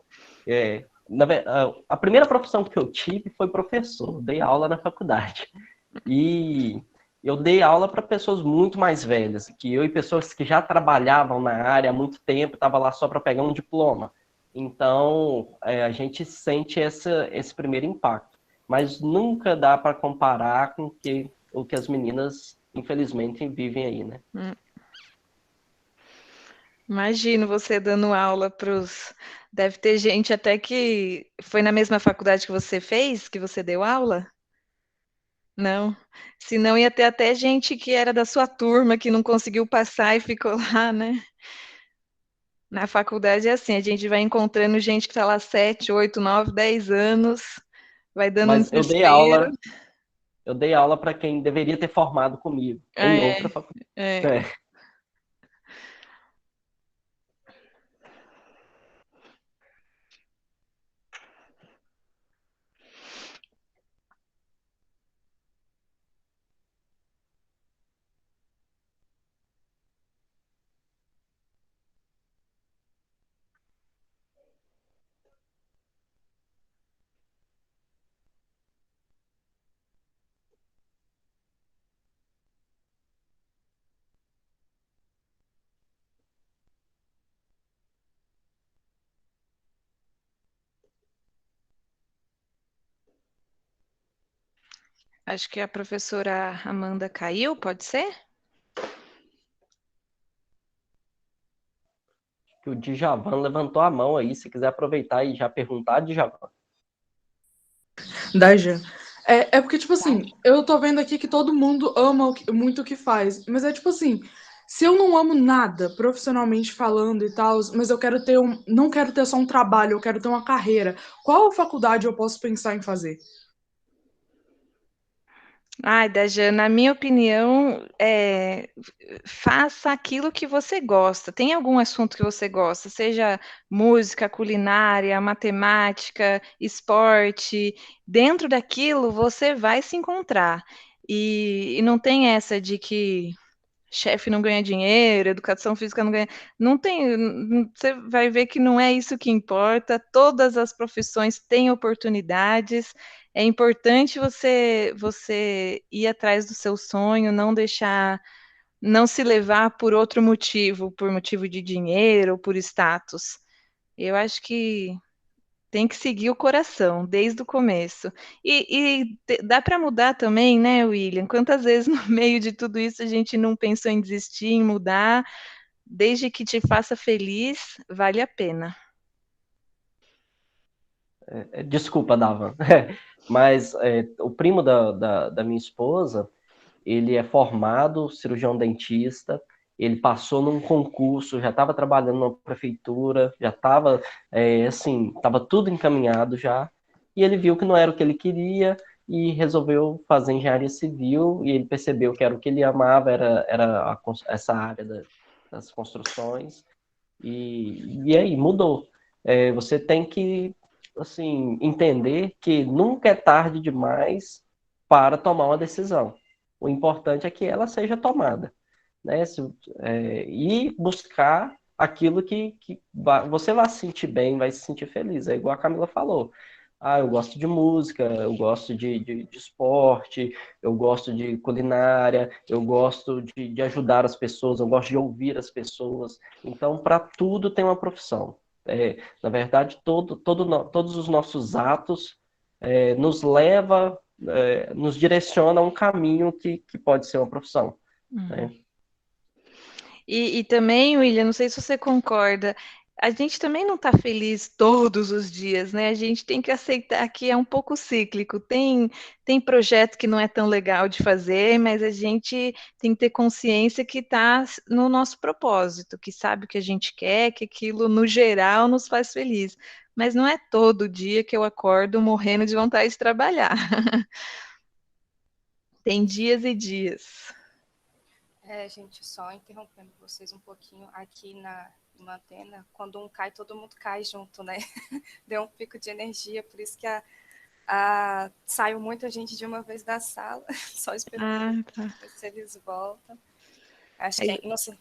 a primeira profissão que eu tive foi professor, dei aula na faculdade. E eu dei aula para pessoas muito mais velhas que eu e pessoas que já trabalhavam na área há muito tempo, estava lá só para pegar um diploma. Então, a gente sente esse primeiro impacto. Mas nunca dá para comparar com o que as meninas, infelizmente, vivem aí, né? Imagino você dando aula para os. Deve ter gente até que foi na mesma faculdade que você fez, que você deu aula? Não. Senão ia ter até gente que era da sua turma que não conseguiu passar e ficou lá, né? Na faculdade é assim, a gente vai encontrando gente que está lá 7, 8, 9, 10 anos, vai dando um Mas desespero. eu dei aula para quem deveria ter formado comigo, em outra faculdade. Acho que a professora Amanda caiu, pode ser? Que o Djavan levantou a mão aí, se quiser aproveitar e já perguntar, Djavan. Dajan. Porque, tipo assim, eu tô vendo aqui que todo mundo ama muito o que faz. Mas é tipo assim, se eu não amo nada, profissionalmente falando e tal, mas eu quero ter não quero ter só um trabalho, eu quero ter uma carreira, qual faculdade eu posso pensar em fazer? Ai, Dajan, na minha opinião, faça aquilo que você gosta. Tem algum assunto que você gosta, seja música, culinária, matemática, esporte. Dentro daquilo, você vai se encontrar. E não tem essa de que chefe não ganha dinheiro, educação física não ganha. Não tem. Você vai ver que não é isso que importa. Todas as profissões têm oportunidades. É importante você ir atrás do seu sonho, não deixar, não se levar por outro motivo, por motivo de dinheiro ou por status. Eu acho que tem que seguir o coração desde o começo. Dá para mudar também, né, William? Quantas vezes no meio de tudo isso a gente não pensou em desistir, em mudar? Desde que te faça feliz, vale a pena. Desculpa, Davan, mas o primo da minha esposa, ele é formado cirurgião dentista, ele passou num concurso, já estava trabalhando na prefeitura, já estava, assim, estava tudo encaminhado já, e ele viu que não era o que ele queria e resolveu fazer engenharia civil, e ele percebeu que era o que ele amava, era essa área das construções, e aí mudou. Você tem que, assim, entender que nunca é tarde demais para tomar uma decisão. O importante é que ela seja tomada, né? E buscar aquilo que você vai se sentir bem, vai se sentir feliz. É igual a Camila falou. Ah, eu gosto de música, eu gosto de esporte, eu gosto de culinária, eu gosto de ajudar as pessoas, eu gosto de ouvir as pessoas. Então, para tudo tem uma profissão. Na verdade, todos os nossos atos nos leva, nos direciona a um caminho que pode ser uma profissão. Né? E também, William, não sei se você concorda, a gente também não está feliz todos os dias, né? A gente tem que aceitar que é um pouco cíclico. Tem projeto que não é tão legal de fazer, mas a gente tem que ter consciência que está no nosso propósito, que sabe o que a gente quer, que aquilo, no geral, nos faz feliz. Mas não é todo dia que eu acordo morrendo de vontade de trabalhar. Tem dias e dias. Gente, só interrompendo vocês um pouquinho aqui na antena, quando um cai, todo mundo cai junto, né? Deu um pico de energia, por isso que saiu muita gente de uma vez da sala, só esperando ver se eles voltam. Acho que, não sei,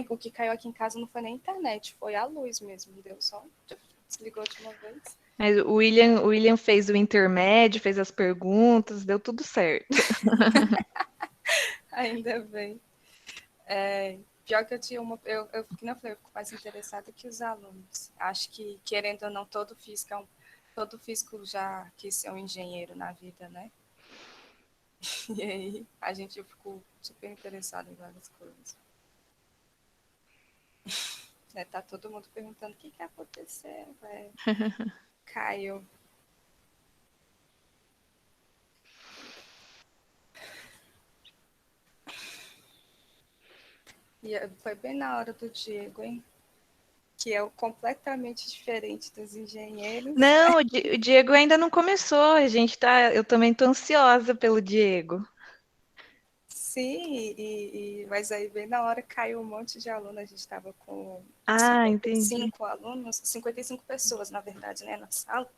o que caiu aqui em casa não foi nem a internet, foi a luz mesmo, deu só, desligou de uma vez. Mas o William fez o intermédio, fez as perguntas, deu tudo certo. Ainda bem. Pior que eu tinha eu fico mais interessada que os alunos. Acho que, querendo ou não, todo físico já quis ser um engenheiro na vida, né? E aí a gente ficou super interessado em várias coisas. Tá todo mundo perguntando o que aconteceu. Caiu. E foi bem na hora do Diego, hein? Que é completamente diferente dos engenheiros. Não, o Diego ainda não começou. Eu também estou ansiosa pelo Diego. Sim, mas aí bem na hora caiu um monte de alunos, a gente estava com 55 alunos, 55 pessoas, na verdade, né, na sala.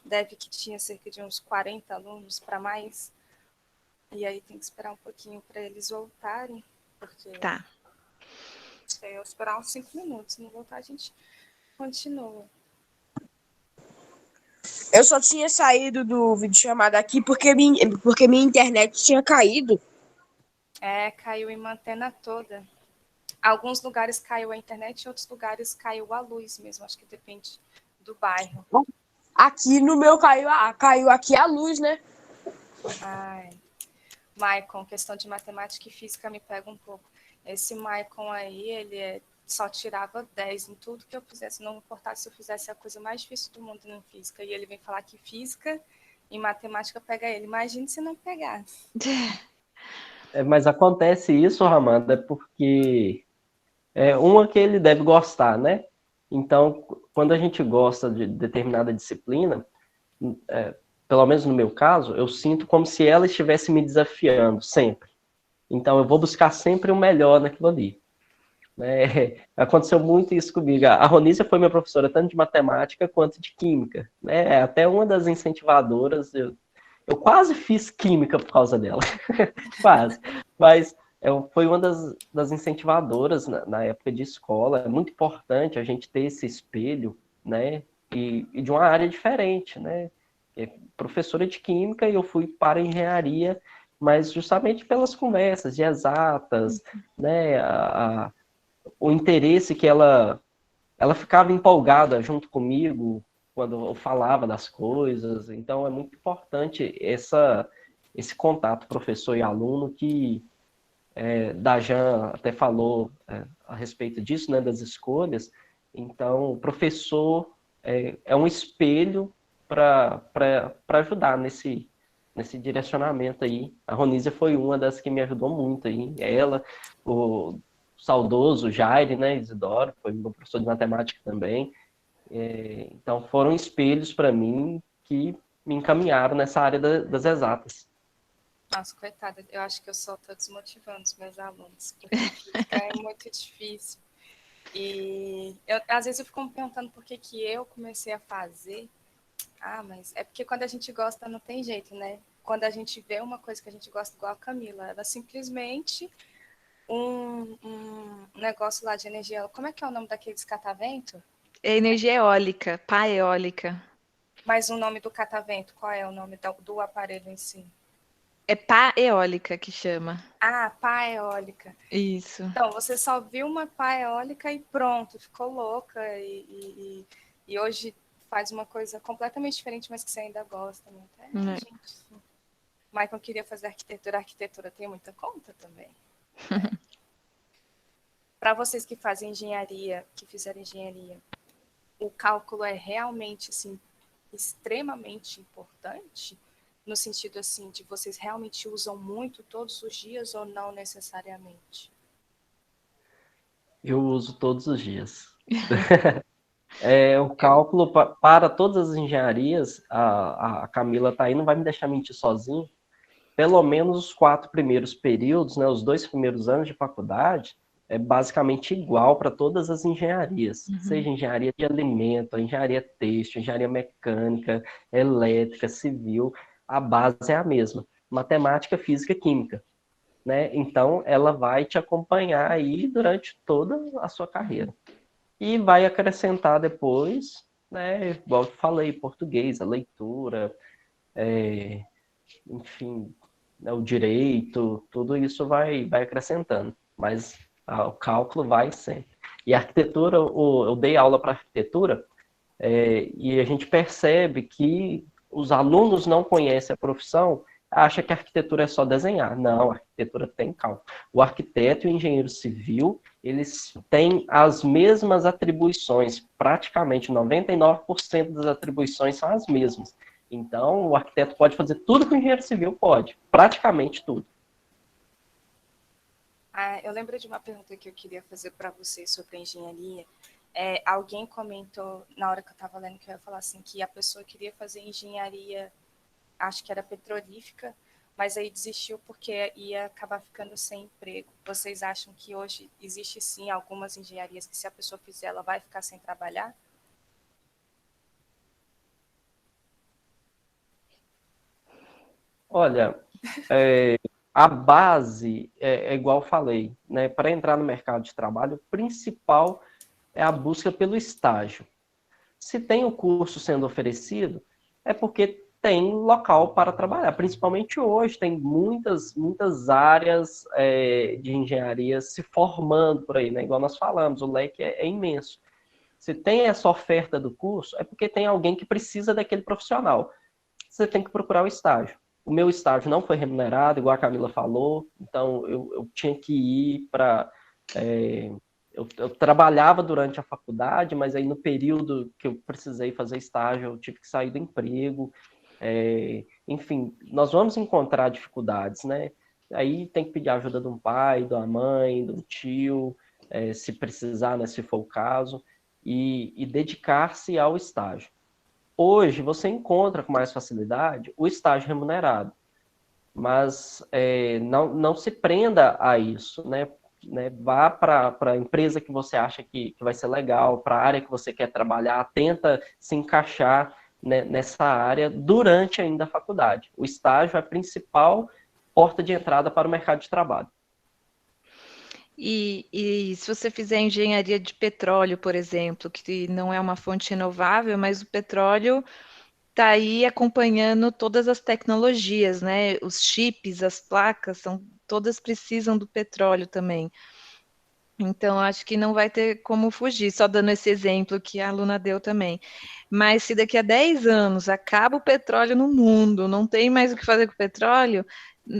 Deve que tinha cerca de uns 40 alunos para mais. E aí tem que esperar um pouquinho para eles voltarem, porque eu esperar uns 5 minutos, se não voltar a gente continua. Eu só tinha saído do vídeo chamado aqui porque minha internet tinha caído. Caiu em antena toda. Alguns lugares caiu a internet, em outros lugares caiu a luz mesmo. Acho que depende do bairro. Aqui no meu caiu aqui a luz, né? Maicon, questão de matemática e física me pega um pouco. Esse Maicon aí, só tirava 10 em tudo que eu fizesse, não importasse se eu fizesse a coisa mais difícil do mundo em física, e ele vem falar que física e matemática pega ele. Imagine se não pegasse. Mas acontece isso, Ramanda, porque uma que ele deve gostar, né? Então, quando a gente gosta de determinada disciplina, pelo menos no meu caso, eu sinto como se ela estivesse me desafiando sempre. Então, eu vou buscar sempre o melhor naquilo ali. Aconteceu muito isso comigo. A Ronícia foi minha professora tanto de matemática quanto de química. Até uma das incentivadoras, eu quase fiz química por causa dela. Quase. Mas foi uma das incentivadoras na época de escola. É muito importante a gente ter esse espelho, né? E de uma área diferente, né? Professora de química e eu fui para a engenharia, mas justamente pelas conversas de exatas, né? O interesse que ela ficava empolgada junto comigo quando eu falava das coisas. Então é muito importante esse contato professor e aluno que Dajan até falou a respeito disso, né, das escolhas. Então o professor é um espelho para ajudar nesse direcionamento aí. A Ronísia foi uma das que me ajudou muito aí. Ela, o saudoso Jair, né, Isidoro, foi meu professor de matemática também. Então foram espelhos para mim que me encaminharam nessa área das exatas. Nossa, coitada, eu acho que eu só estou desmotivando os meus alunos, porque física é muito difícil. E às vezes eu fico me perguntando por que eu comecei a fazer. Mas é porque quando a gente gosta não tem jeito, né? Quando a gente vê uma coisa que a gente gosta, igual a Camila, ela simplesmente um negócio lá de energia. Como é que é o nome daqueles catavento? É energia eólica, pá eólica. Mas o nome do catavento, qual é o nome do aparelho em si? É pá eólica que chama. Pá eólica. Isso. Então, você só viu uma pá eólica e pronto, ficou louca. E hoje faz uma coisa completamente diferente, mas que você ainda gosta. Né? Gente, Michael queria fazer arquitetura. A arquitetura tem muita conta também. Para vocês que fazem engenharia, que fizeram engenharia, o cálculo é realmente assim, extremamente importante? No sentido assim, de vocês realmente usam muito todos os dias ou não necessariamente? Eu uso todos os dias. O cálculo para todas as engenharias, a Camila tá aí, não vai me deixar mentir sozinho. Pelo menos os 4 primeiros períodos, né, os 2 primeiros anos de faculdade, é basicamente igual para todas as engenharias. Seja engenharia de alimento, engenharia têxtil, engenharia mecânica, elétrica, civil, a base é a mesma. Matemática, física, química. Né? Então, ela vai te acompanhar aí durante toda a sua carreira. E vai acrescentar depois, né, igual eu falei, português, a leitura, enfim, né, o direito, tudo isso vai acrescentando. Mas o cálculo vai sempre. E a arquitetura, eu dei aula para arquitetura, e a gente percebe que os alunos não conhecem a profissão, acha que a arquitetura é só desenhar. Não, a arquitetura tem cálculo. O arquiteto e o engenheiro civil, eles têm as mesmas atribuições, praticamente 99% das atribuições são as mesmas. Então, o arquiteto pode fazer tudo que o engenheiro civil pode, praticamente tudo. Eu lembro de uma pergunta que eu queria fazer para vocês sobre a engenharia. Alguém comentou, na hora que eu estava lendo, que eu ia falar assim, que a pessoa queria fazer engenharia, acho que era petrolífica, mas aí desistiu porque ia acabar ficando sem emprego. Vocês acham que hoje existe sim algumas engenharias que se a pessoa fizer, ela vai ficar sem trabalhar? Olha, a base é igual eu falei, né? Para entrar no mercado de trabalho, o principal é a busca pelo estágio. Se tem o curso sendo oferecido, é porque tem local para trabalhar. Principalmente hoje, tem muitas áreas de engenharia se formando por aí, né? Igual nós falamos, o leque é imenso. Se tem essa oferta do curso, é porque tem alguém que precisa daquele profissional. Você tem que procurar o estágio. O meu estágio não foi remunerado, igual a Camila falou, então eu tinha que ir para... eu trabalhava durante a faculdade, mas aí no período que eu precisei fazer estágio, eu tive que sair do emprego. Enfim, nós vamos encontrar dificuldades, né? Aí tem que pedir ajuda de um pai, de uma mãe, de um tio, se precisar, né, se for o caso, e dedicar-se ao estágio. Hoje, você encontra com mais facilidade o estágio remunerado, mas não se prenda a isso, né? Vá para a empresa que você acha que vai ser legal, para a área que você quer trabalhar, tenta se encaixar, né, nessa área durante ainda a faculdade. O estágio é a principal porta de entrada para o mercado de trabalho. E se você fizer engenharia de petróleo, por exemplo, que não é uma fonte renovável, mas o petróleo está aí acompanhando todas as tecnologias, né? Os chips, as placas, todas precisam do petróleo também. Então, acho que não vai ter como fugir, só dando esse exemplo que a aluna deu também. Mas se daqui a 10 anos acaba o petróleo no mundo, não tem mais o que fazer com o petróleo,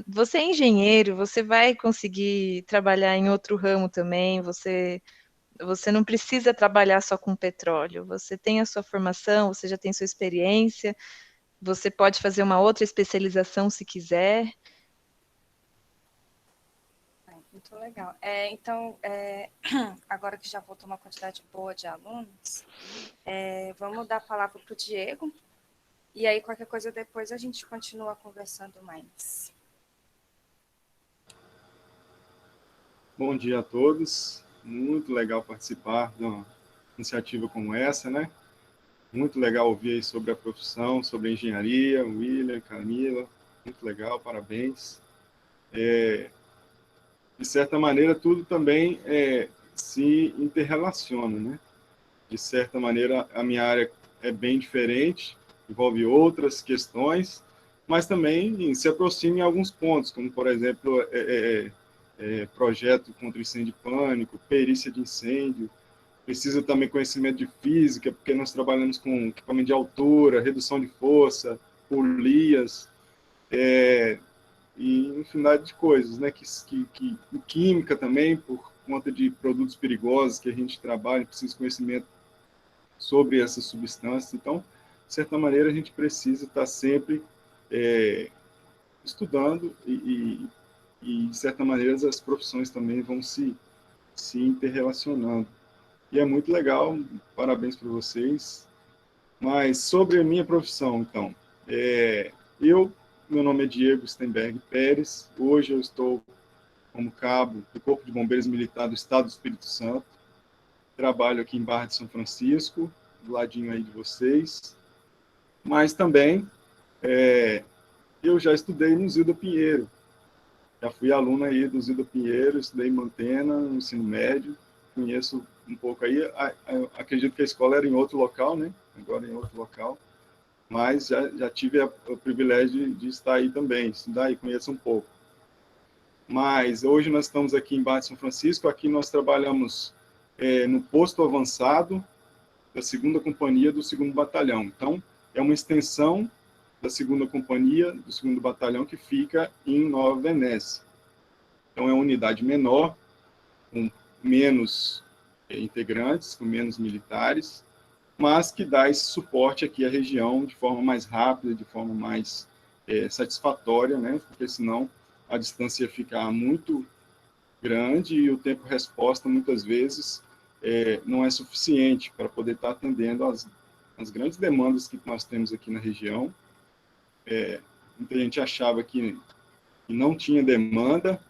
você é engenheiro, você vai conseguir trabalhar em outro ramo também, você não precisa trabalhar só com petróleo, você tem a sua formação, você já tem sua experiência, você pode fazer uma outra especialização se quiser. Muito legal. Então, agora que já voltou uma quantidade boa de alunos, vamos dar a palavra para o Diego, e aí qualquer coisa depois a gente continua conversando mais. Bom dia a todos. Muito legal participar de uma iniciativa como essa, né? Muito legal ouvir aí sobre a profissão, sobre a engenharia, William, Camila. Muito legal, parabéns. De certa maneira, tudo também se interrelaciona, né? De certa maneira, a minha área é bem diferente, envolve outras questões, mas também se aproxima em alguns pontos, como, por exemplo, projeto contra incêndio e pânico, perícia de incêndio, precisa também conhecimento de física, porque nós trabalhamos com equipamento de altura, redução de força, polias, e infinidade de coisas, né? E química também, por conta de produtos perigosos que a gente trabalha, precisa de conhecimento sobre essas substâncias. Então, de certa maneira, a gente precisa estar sempre estudando e, de certa maneira, as profissões também vão se interrelacionando. E é muito legal, parabéns para vocês. Mas sobre a minha profissão, então, meu nome é Diego Stenberg Pérez, hoje eu estou como cabo do Corpo de Bombeiros Militar do Estado do Espírito Santo, trabalho aqui em Barra de São Francisco, do ladinho aí de vocês, mas também eu já estudei no Zilda Pinheiro, já fui aluno aí do Zilda Pinheiro, estudei em Mantena, no ensino médio, conheço um pouco aí, acredito que a escola era em outro local, né? Agora em outro local, mas já tive o privilégio de estar aí também, estudar e conheço um pouco. Mas hoje nós estamos aqui em Barra de São Francisco, aqui nós trabalhamos no posto avançado da 2ª Companhia do 2º Batalhão. Então, é uma extensão da 2ª Companhia do 2º Batalhão que fica em Nova Venécia. Então, é uma unidade menor, com menos integrantes, com menos militares, mas que dá esse suporte aqui à região de forma mais rápida, de forma mais satisfatória, né? Porque senão a distância ia ficar muito grande e o tempo-resposta, muitas vezes, não é suficiente para poder estar atendendo as grandes demandas que nós temos aqui na região. Muita gente achava que não tinha demanda,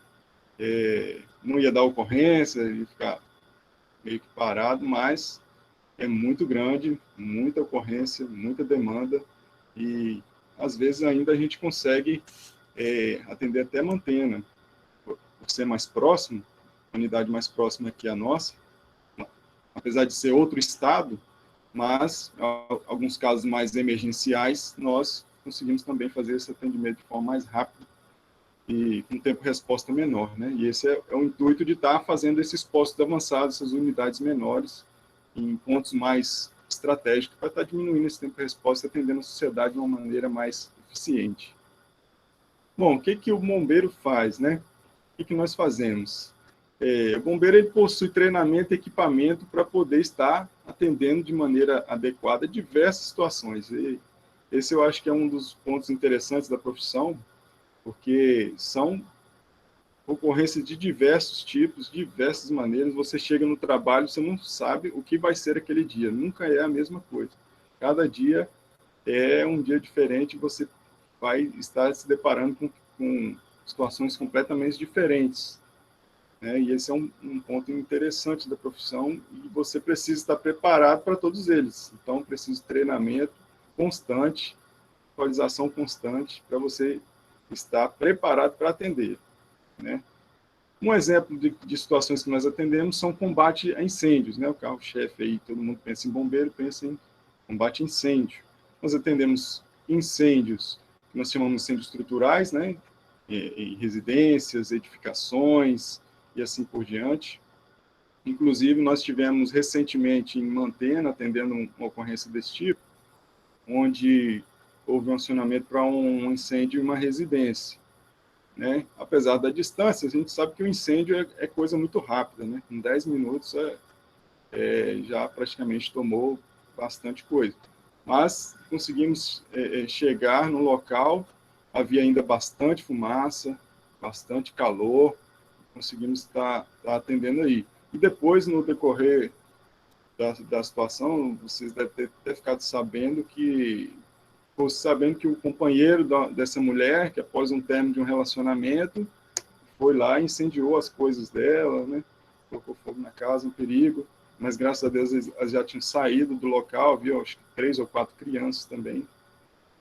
não ia dar ocorrência, ia ficar meio que parado, mas é muito grande, muita ocorrência, muita demanda, e às vezes ainda a gente consegue atender até Mantena, por ser mais próximo, a unidade mais próxima aqui é a nossa, apesar de ser outro estado, mas alguns casos mais emergenciais, nós conseguimos também fazer esse atendimento de forma mais rápida e com tempo-resposta menor, né? E esse é o intuito de estar fazendo esses postos avançados, essas unidades menores, em pontos mais estratégicos, para estar diminuindo esse tempo-resposta e atendendo a sociedade de uma maneira mais eficiente. Bom, o que que o bombeiro faz, né? O que nós fazemos? O bombeiro ele possui treinamento e equipamento para poder estar atendendo de maneira adequada diversas situações. E esse eu acho que é um dos pontos interessantes da profissão, porque são ocorrências de diversos tipos, diversas maneiras. Você chega no trabalho, você não sabe o que vai ser aquele dia, nunca é a mesma coisa. Cada dia é um dia diferente, você vai estar se deparando com situações completamente diferentes. Né? E esse é um ponto interessante da profissão, e você precisa estar preparado para todos eles. Então, precisa de treinamento constante, atualização constante, para você estar preparado para atender. Né? Um exemplo de situações que nós atendemos são combate a incêndios. Né? O carro-chefe aí, todo mundo pensa em bombeiro, pensa em combate a incêndio. Nós atendemos incêndios, que nós chamamos de incêndios estruturais, né? Em residências, edificações e assim por diante. Inclusive, nós tivemos recentemente em Mantena, atendendo uma ocorrência desse tipo, onde houve um acionamento para um incêndio em uma residência. Né? Apesar da distância, a gente sabe que o incêndio é coisa muito rápida. Né? Em 10 minutos já praticamente tomou bastante coisa. Mas conseguimos chegar no local, havia ainda bastante fumaça, bastante calor, conseguimos estar atendendo aí. E depois, no decorrer da situação, vocês devem ter ficado sabendo que o companheiro dessa mulher, que após um término de um relacionamento, foi lá e incendiou as coisas dela, né? Colocou fogo na casa, um perigo. Mas, graças a Deus, eles já tinham saído do local, viu? Acho que 3 ou 4 crianças também.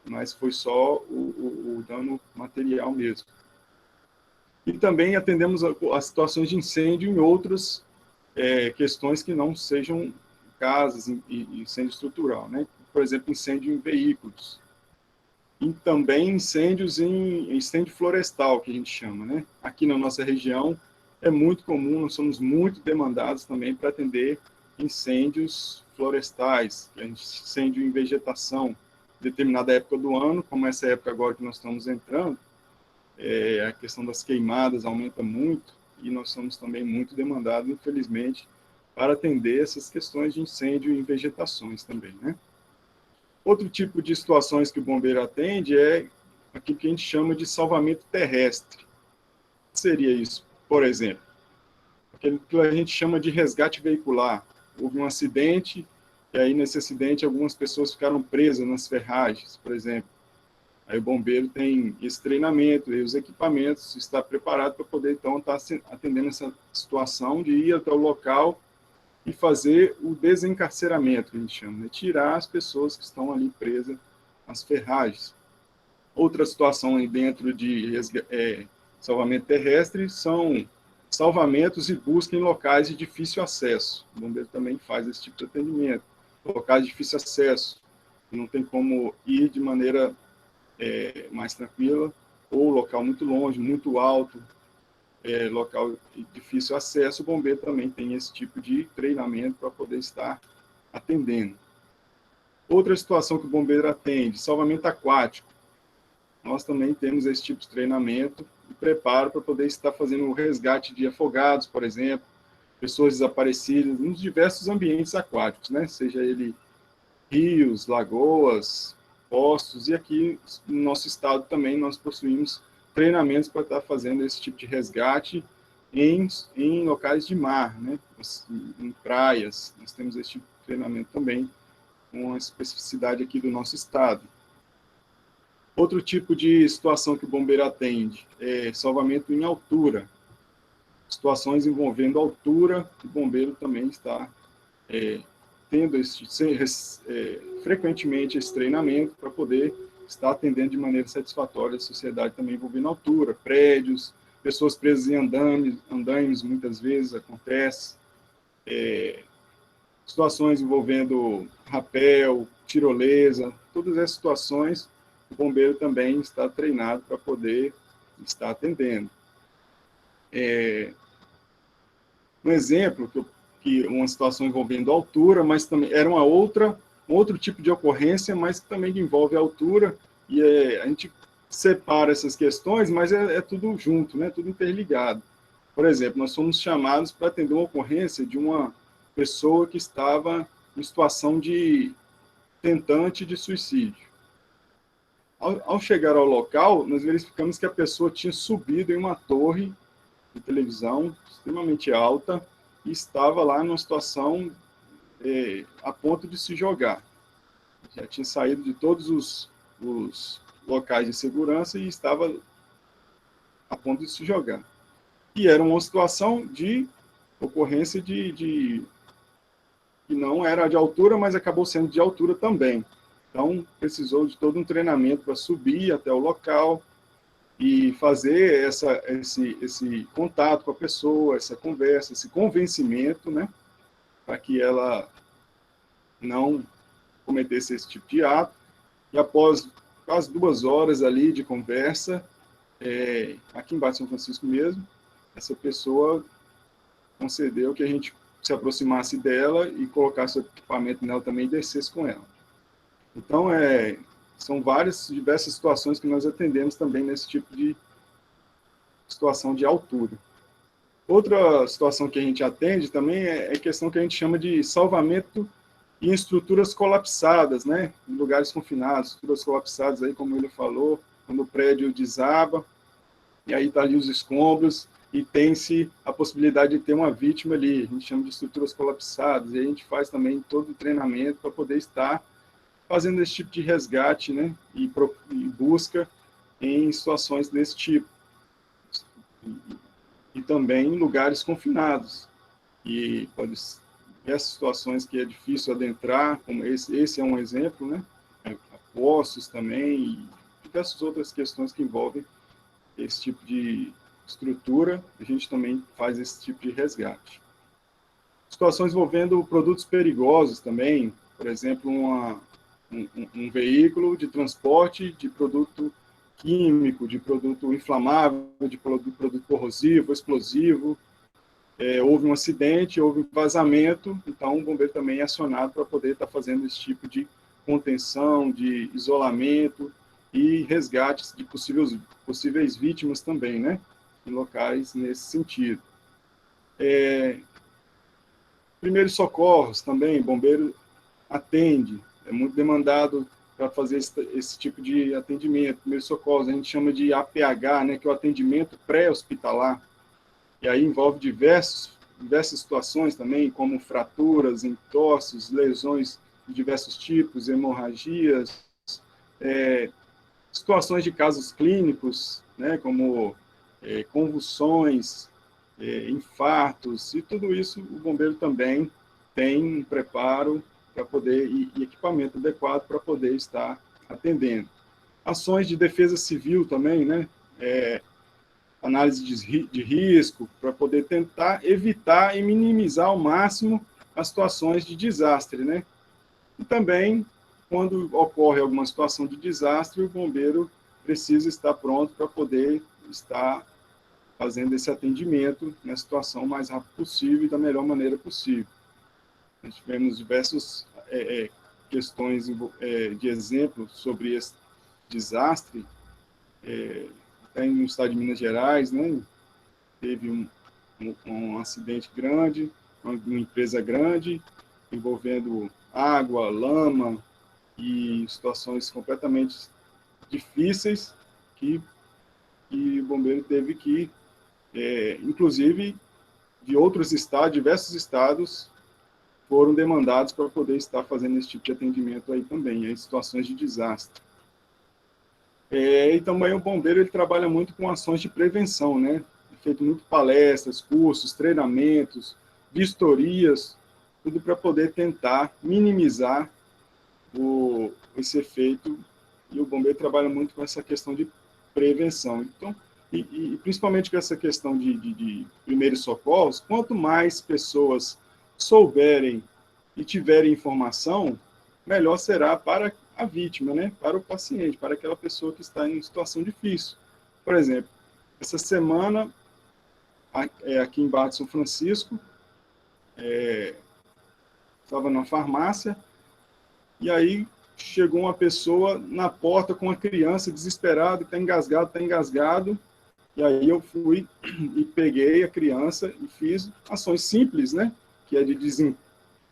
Mas foi só o dano material mesmo. E também atendemos as situações de incêndio em outras questões que não sejam casas e incêndio estrutural, né? Por exemplo, incêndio em veículos. E também incêndio florestal, que a gente chama, né? Aqui na nossa região é muito comum, nós somos muito demandados também para atender incêndios florestais, incêndio em vegetação, determinada época do ano, como essa época agora que nós estamos entrando, a questão das queimadas aumenta muito, e nós somos também muito demandados, infelizmente, para atender essas questões de incêndio em vegetações também, né? Outro tipo de situações que o bombeiro atende é aquilo que a gente chama de salvamento terrestre. O que seria isso? Por exemplo, aquilo que a gente chama de resgate veicular. Houve um acidente, e aí nesse acidente algumas pessoas ficaram presas nas ferragens, por exemplo. Aí o bombeiro tem esse treinamento e os equipamentos, está preparado para poder, então, estar atendendo essa situação de ir até o local e fazer o desencarceramento, que a gente chama, né? Tirar as pessoas que estão ali presas nas ferragens. Outra situação aí dentro de salvamento terrestre são salvamentos e busca em locais de difícil acesso. O bombeiro também faz esse tipo de atendimento. Locais de difícil acesso, não tem como ir de maneira mais tranquila, ou local muito longe, muito alto, local de difícil acesso, o bombeiro também tem esse tipo de treinamento para poder estar atendendo. Outra situação que o bombeiro atende, salvamento aquático. Nós também temos esse tipo de treinamento e preparo para poder estar fazendo o resgate de afogados, por exemplo, pessoas desaparecidas, nos diversos ambientes aquáticos, né? Seja ele rios, lagoas, postos, e aqui no nosso estado também nós possuímos treinamentos para estar fazendo esse tipo de resgate em locais de mar, né? Em praias, nós temos esse tipo de treinamento também, com a especificidade aqui do nosso estado. Outro tipo de situação que o bombeiro atende é salvamento em altura. Situações envolvendo altura, o bombeiro também está tendo frequentemente esse treinamento para poder estar atendendo de maneira satisfatória a sociedade também envolvendo altura, prédios, pessoas presas em andaimes muitas vezes acontece, situações envolvendo rapel, tirolesa, todas essas situações o bombeiro também está treinado para poder estar atendendo. Um exemplo, que uma situação envolvendo altura, mas também era um outro tipo de ocorrência, mas também envolve a altura, e a gente separa essas questões, mas é tudo junto, né? Tudo interligado. Por exemplo, nós fomos chamados para atender uma ocorrência de uma pessoa que estava em situação de tentante de suicídio. Ao chegar ao local, nós verificamos que a pessoa tinha subido em uma torre de televisão extremamente alta e estava lá numa situação a ponto de se jogar. Já tinha saído de todos os locais de segurança e estava a ponto de se jogar. E era uma situação de ocorrência que não era de altura, mas acabou sendo de altura também. Então, precisou de todo um treinamento para subir até o local e fazer esse contato com a pessoa, essa conversa, esse convencimento, né, para que ela não cometesse esse tipo de ato. E após quase 2 horas ali de conversa, aqui em São Francisco mesmo, essa pessoa concedeu que a gente se aproximasse dela e colocasse o equipamento nela também e descesse com ela. Então, são diversas situações que nós atendemos também nesse tipo de situação de altura. Outra situação que a gente atende também é a questão que a gente chama de salvamento em estruturas colapsadas, né? Em lugares confinados, estruturas colapsadas, aí, como ele falou, quando o prédio desaba, e aí está ali os escombros, e tem-se a possibilidade de ter uma vítima ali, a gente chama de estruturas colapsadas, e a gente faz também todo o treinamento para poder estar fazendo esse tipo de resgate, né, e busca em situações desse tipo. E também em lugares confinados. E essas situações que é difícil adentrar, como esse é um exemplo, né, postos também, e diversas outras questões que envolvem esse tipo de estrutura, a gente também faz esse tipo de resgate. Situações envolvendo produtos perigosos também, por exemplo, um veículo de transporte de produto químico, de produto inflamável, de produto corrosivo, explosivo. Houve um acidente, houve um vazamento, então o bombeiro também é acionado para poder estar fazendo esse tipo de contenção, de isolamento e resgates de possíveis vítimas também, né? Em locais nesse sentido. Primeiros socorros também, bombeiro atende, é muito demandado para fazer esse tipo de atendimento. Primeiros socorros, a gente chama de APH, né, que é o atendimento pré-hospitalar, e aí envolve diversas situações também, como fraturas, entorses, lesões de diversos tipos, hemorragias, situações de casos clínicos, né, como convulsões, infartos, e tudo isso o bombeiro também tem um preparo para poder, e equipamento adequado para poder estar atendendo. Ações de defesa civil também, né, análise de risco, para poder tentar evitar e minimizar ao máximo as situações de desastre, né, e também, quando ocorre alguma situação de desastre, o bombeiro precisa estar pronto para poder estar fazendo esse atendimento na situação o mais rápido possível e da melhor maneira possível. Nós tivemos diversas questões de exemplo sobre esse desastre, até no estado de Minas Gerais, né? Teve um acidente grande, uma empresa grande, envolvendo água, lama e situações completamente difíceis que o bombeiro teve que, inclusive, de outros estados, diversos estados, foram demandados para poder estar fazendo esse tipo de atendimento aí também, em situações de desastre. E também o bombeiro ele trabalha muito com ações de prevenção, né? Feito muito palestras, cursos, treinamentos, vistorias, tudo para poder tentar minimizar esse efeito, e o bombeiro trabalha muito com essa questão de prevenção. Então, e principalmente com essa questão de primeiros socorros, quanto mais pessoas souberem e tiverem informação, melhor será para a vítima, né? Para o paciente, para aquela pessoa que está em situação difícil. Por exemplo, essa semana, aqui em Barra de São Francisco, estava numa farmácia, e aí chegou uma pessoa na porta com uma criança desesperada, está engasgado, e aí eu fui e peguei a criança e fiz ações simples, né, que é de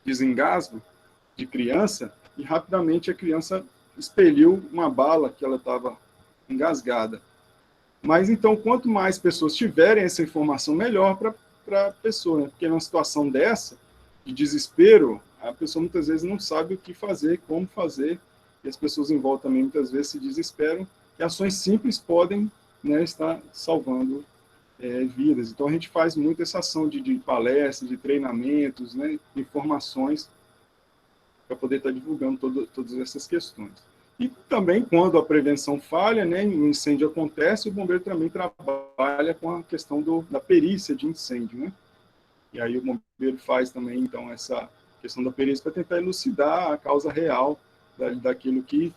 desengasgo de criança, e rapidamente a criança expeliu uma bala que ela estava engasgada. Mas então, quanto mais pessoas tiverem essa informação, melhor para a pessoa, né? Porque numa situação dessa, de desespero, a pessoa muitas vezes não sabe o que fazer, como fazer, e as pessoas em volta também muitas vezes se desesperam, e ações simples podem, né, estar salvando vidas. Então a gente faz muito essa ação de palestras, de treinamentos, né, informações, para poder estar divulgando todas essas questões. E também, quando a prevenção falha, né, o incêndio acontece, o bombeiro também trabalha com a questão da perícia de incêndio, né? E aí o bombeiro faz também, então, essa questão da perícia para tentar elucidar a causa real daquilo que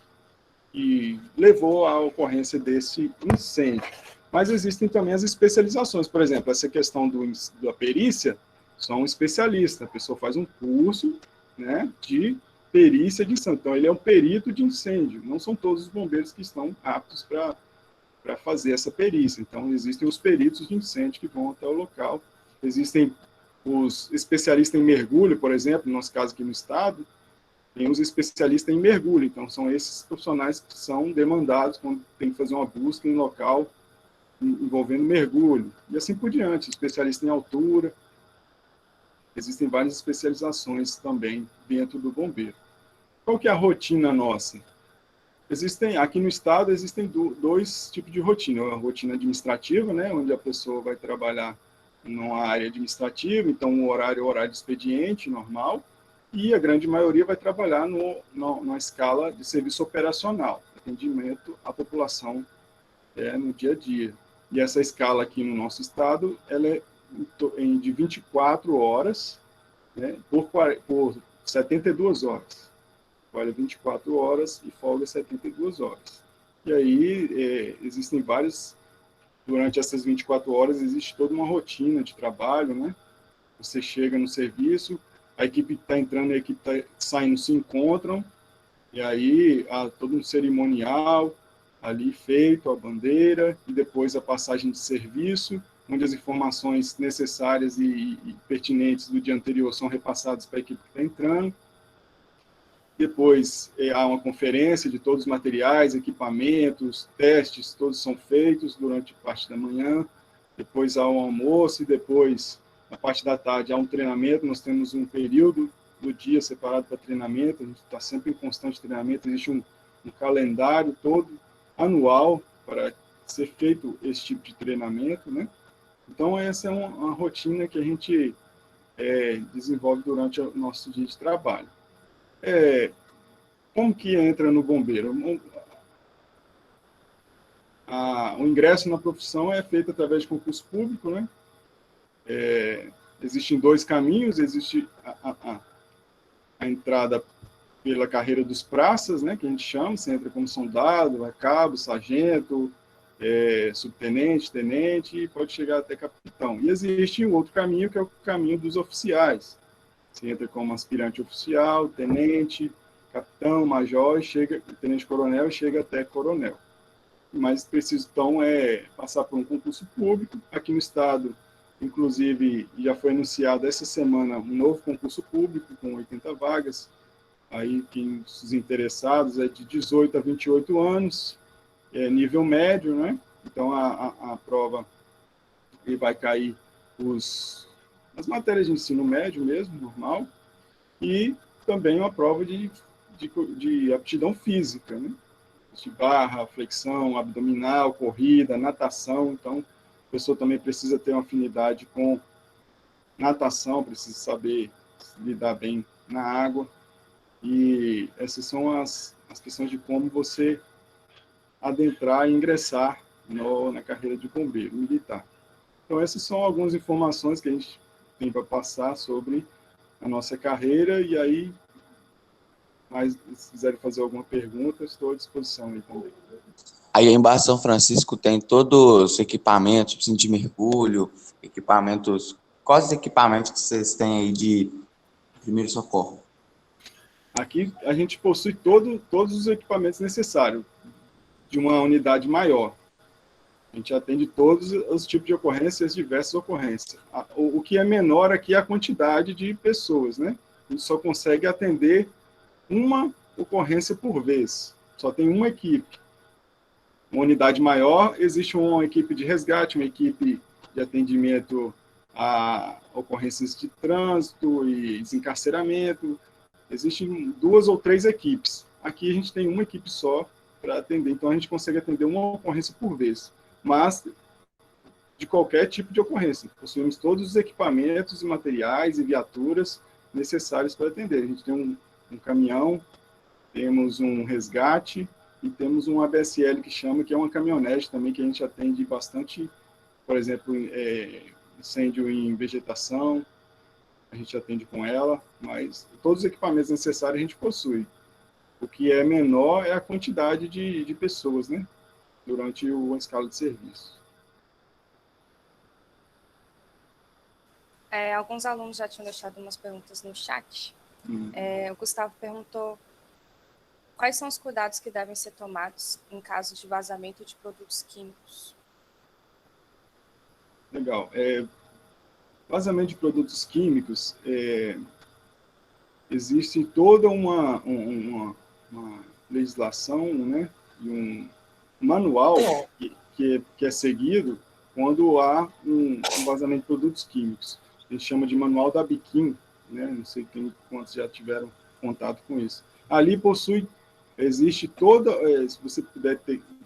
levou à ocorrência desse incêndio. Mas existem também as especializações. Por exemplo, essa questão da perícia, são especialistas. A pessoa faz um curso, né, de perícia de incêndio. Então, ele é um perito de incêndio. Não são todos os bombeiros que estão aptos para fazer essa perícia. Então, existem os peritos de incêndio que vão até o local. Existem os especialistas em mergulho, por exemplo, no nosso caso aqui no estado, tem os especialistas em mergulho. Então, são esses profissionais que são demandados quando tem que fazer uma busca em local envolvendo mergulho. E assim por diante, especialista em altura. Existem várias especializações também dentro do bombeiro. Qual que é a rotina nossa? Aqui no estado, existem dois tipos de rotina. A rotina administrativa, né, onde a pessoa vai trabalhar numa área administrativa, então o horário de expediente normal, e a grande maioria vai trabalhar na escala de serviço operacional, atendimento à população no dia a dia. E essa escala aqui no nosso estado, ela é de 24 horas, né, por 72 horas. Trabalha 24 horas e folga 72 horas. E aí existem vários, durante essas 24 horas, existe toda uma rotina de trabalho, né? Você chega no serviço, a equipe que está entrando e a equipe que está saindo se encontram, e aí há todo um cerimonial ali feito, a bandeira, e depois a passagem de serviço, onde as informações necessárias e pertinentes do dia anterior são repassadas para a equipe que está entrando. Depois há uma conferência de todos os materiais, equipamentos, testes, todos são feitos durante a parte da manhã. Depois há um almoço e depois, na parte da tarde, há um treinamento. Nós temos um período do dia separado para treinamento, a gente está sempre em constante treinamento, existe um calendário todo anual para ser feito esse tipo de treinamento, né? Então, essa é uma rotina que a gente desenvolve durante o nosso dia de trabalho. Como que entra no bombeiro? O ingresso na profissão é feito através de concurso público, né? Existem dois caminhos, existe a entrada pela carreira dos praças, né, que a gente chama, você entra como soldado, vai cabo, sargento, subtenente, tenente, e pode chegar até capitão. E existe um outro caminho, que é o caminho dos oficiais. Você entra como aspirante oficial, tenente, capitão, major, tenente-coronel, e chega até coronel. O mais preciso, então, é passar por um concurso público. Aqui no estado, inclusive, já foi anunciado essa semana um novo concurso público, com 80 vagas. Aí, os interessados é de 18 a 28 anos, nível médio, né? Então, a prova vai cair as matérias de ensino médio mesmo, normal, e também uma prova de aptidão física, né? De barra, flexão, abdominal, corrida, natação. Então, a pessoa também precisa ter uma afinidade com natação, precisa saber lidar bem na água. E essas são as questões de como você adentrar e ingressar na carreira de bombeiro militar. Então, essas são algumas informações que a gente tem para passar sobre a nossa carreira, e aí, se quiserem fazer alguma pergunta, estou à disposição aí também. Aí em Barra São Francisco tem todos os equipamentos, tipo, de mergulho, equipamentos... Quais os equipamentos que vocês têm aí de primeiro socorro? Aqui a gente possui todos os equipamentos necessários de uma unidade maior. A gente atende todos os tipos de ocorrências, diversas ocorrências. O que é menor aqui é a quantidade de pessoas, né? A gente só consegue atender uma ocorrência por vez. Só tem uma equipe. Uma unidade maior, existe uma equipe de resgate, uma equipe de atendimento a ocorrências de trânsito e desencarceramento. Existem 2 ou 3 equipes. Aqui a gente tem uma equipe só para atender, então a gente consegue atender uma ocorrência por vez. Mas de qualquer tipo de ocorrência. Possuímos todos os equipamentos e materiais e viaturas necessários para atender. A gente tem um caminhão, temos um resgate e temos um ABSL que chama, que é uma caminhonete também, que a gente atende bastante, por exemplo, incêndio em vegetação, a gente atende com ela, mas todos os equipamentos necessários a gente possui. O que é menor é a quantidade de pessoas, né, durante a escala de serviço. Alguns alunos já tinham deixado umas perguntas no chat. O Gustavo perguntou quais são os cuidados que devem ser tomados em caso de vazamento de produtos químicos. Legal. Vazamento de produtos químicos, existe toda uma legislação, né, e um manual que é seguido quando há um vazamento de produtos químicos. A gente chama de manual da Biquim, né, não sei quantos já tiveram contato com isso. Ali existe toda, se você puder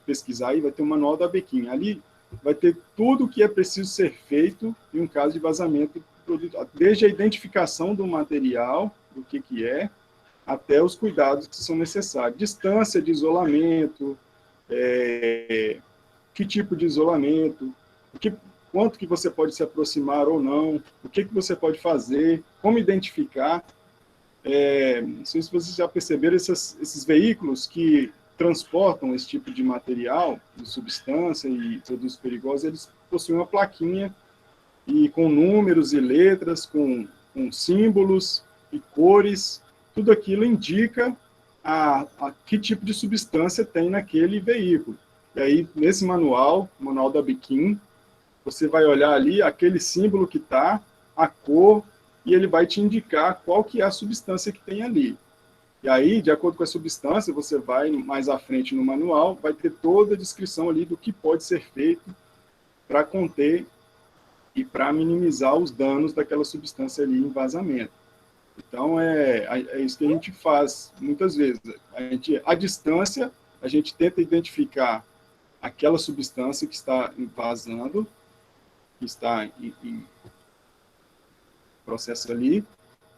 pesquisar aí, vai ter um manual da Biquim. Ali vai ter tudo o que é preciso ser feito em um caso de vazamento de produto, desde a identificação do material, do que é, até os cuidados que são necessários. Distância de isolamento, que tipo de isolamento, quanto que você pode se aproximar ou não, o que você pode fazer, como identificar. Não sei se vocês já perceberam, esses veículos que transportam esse tipo de material, de substância e produtos perigosos, eles possuem uma plaquinha e com números e letras, com símbolos e cores, tudo aquilo indica a que tipo de substância tem naquele veículo. E aí, nesse manual da Biquim, você vai olhar ali aquele símbolo que está, a cor, e ele vai te indicar qual que é a substância que tem ali. E aí, de acordo com a substância, você vai mais à frente no manual, vai ter toda a descrição ali do que pode ser feito para conter e para minimizar os danos daquela substância ali em vazamento. Então, é isso que a gente faz muitas vezes. À distância, a gente tenta identificar aquela substância que está vazando, que está em processo ali,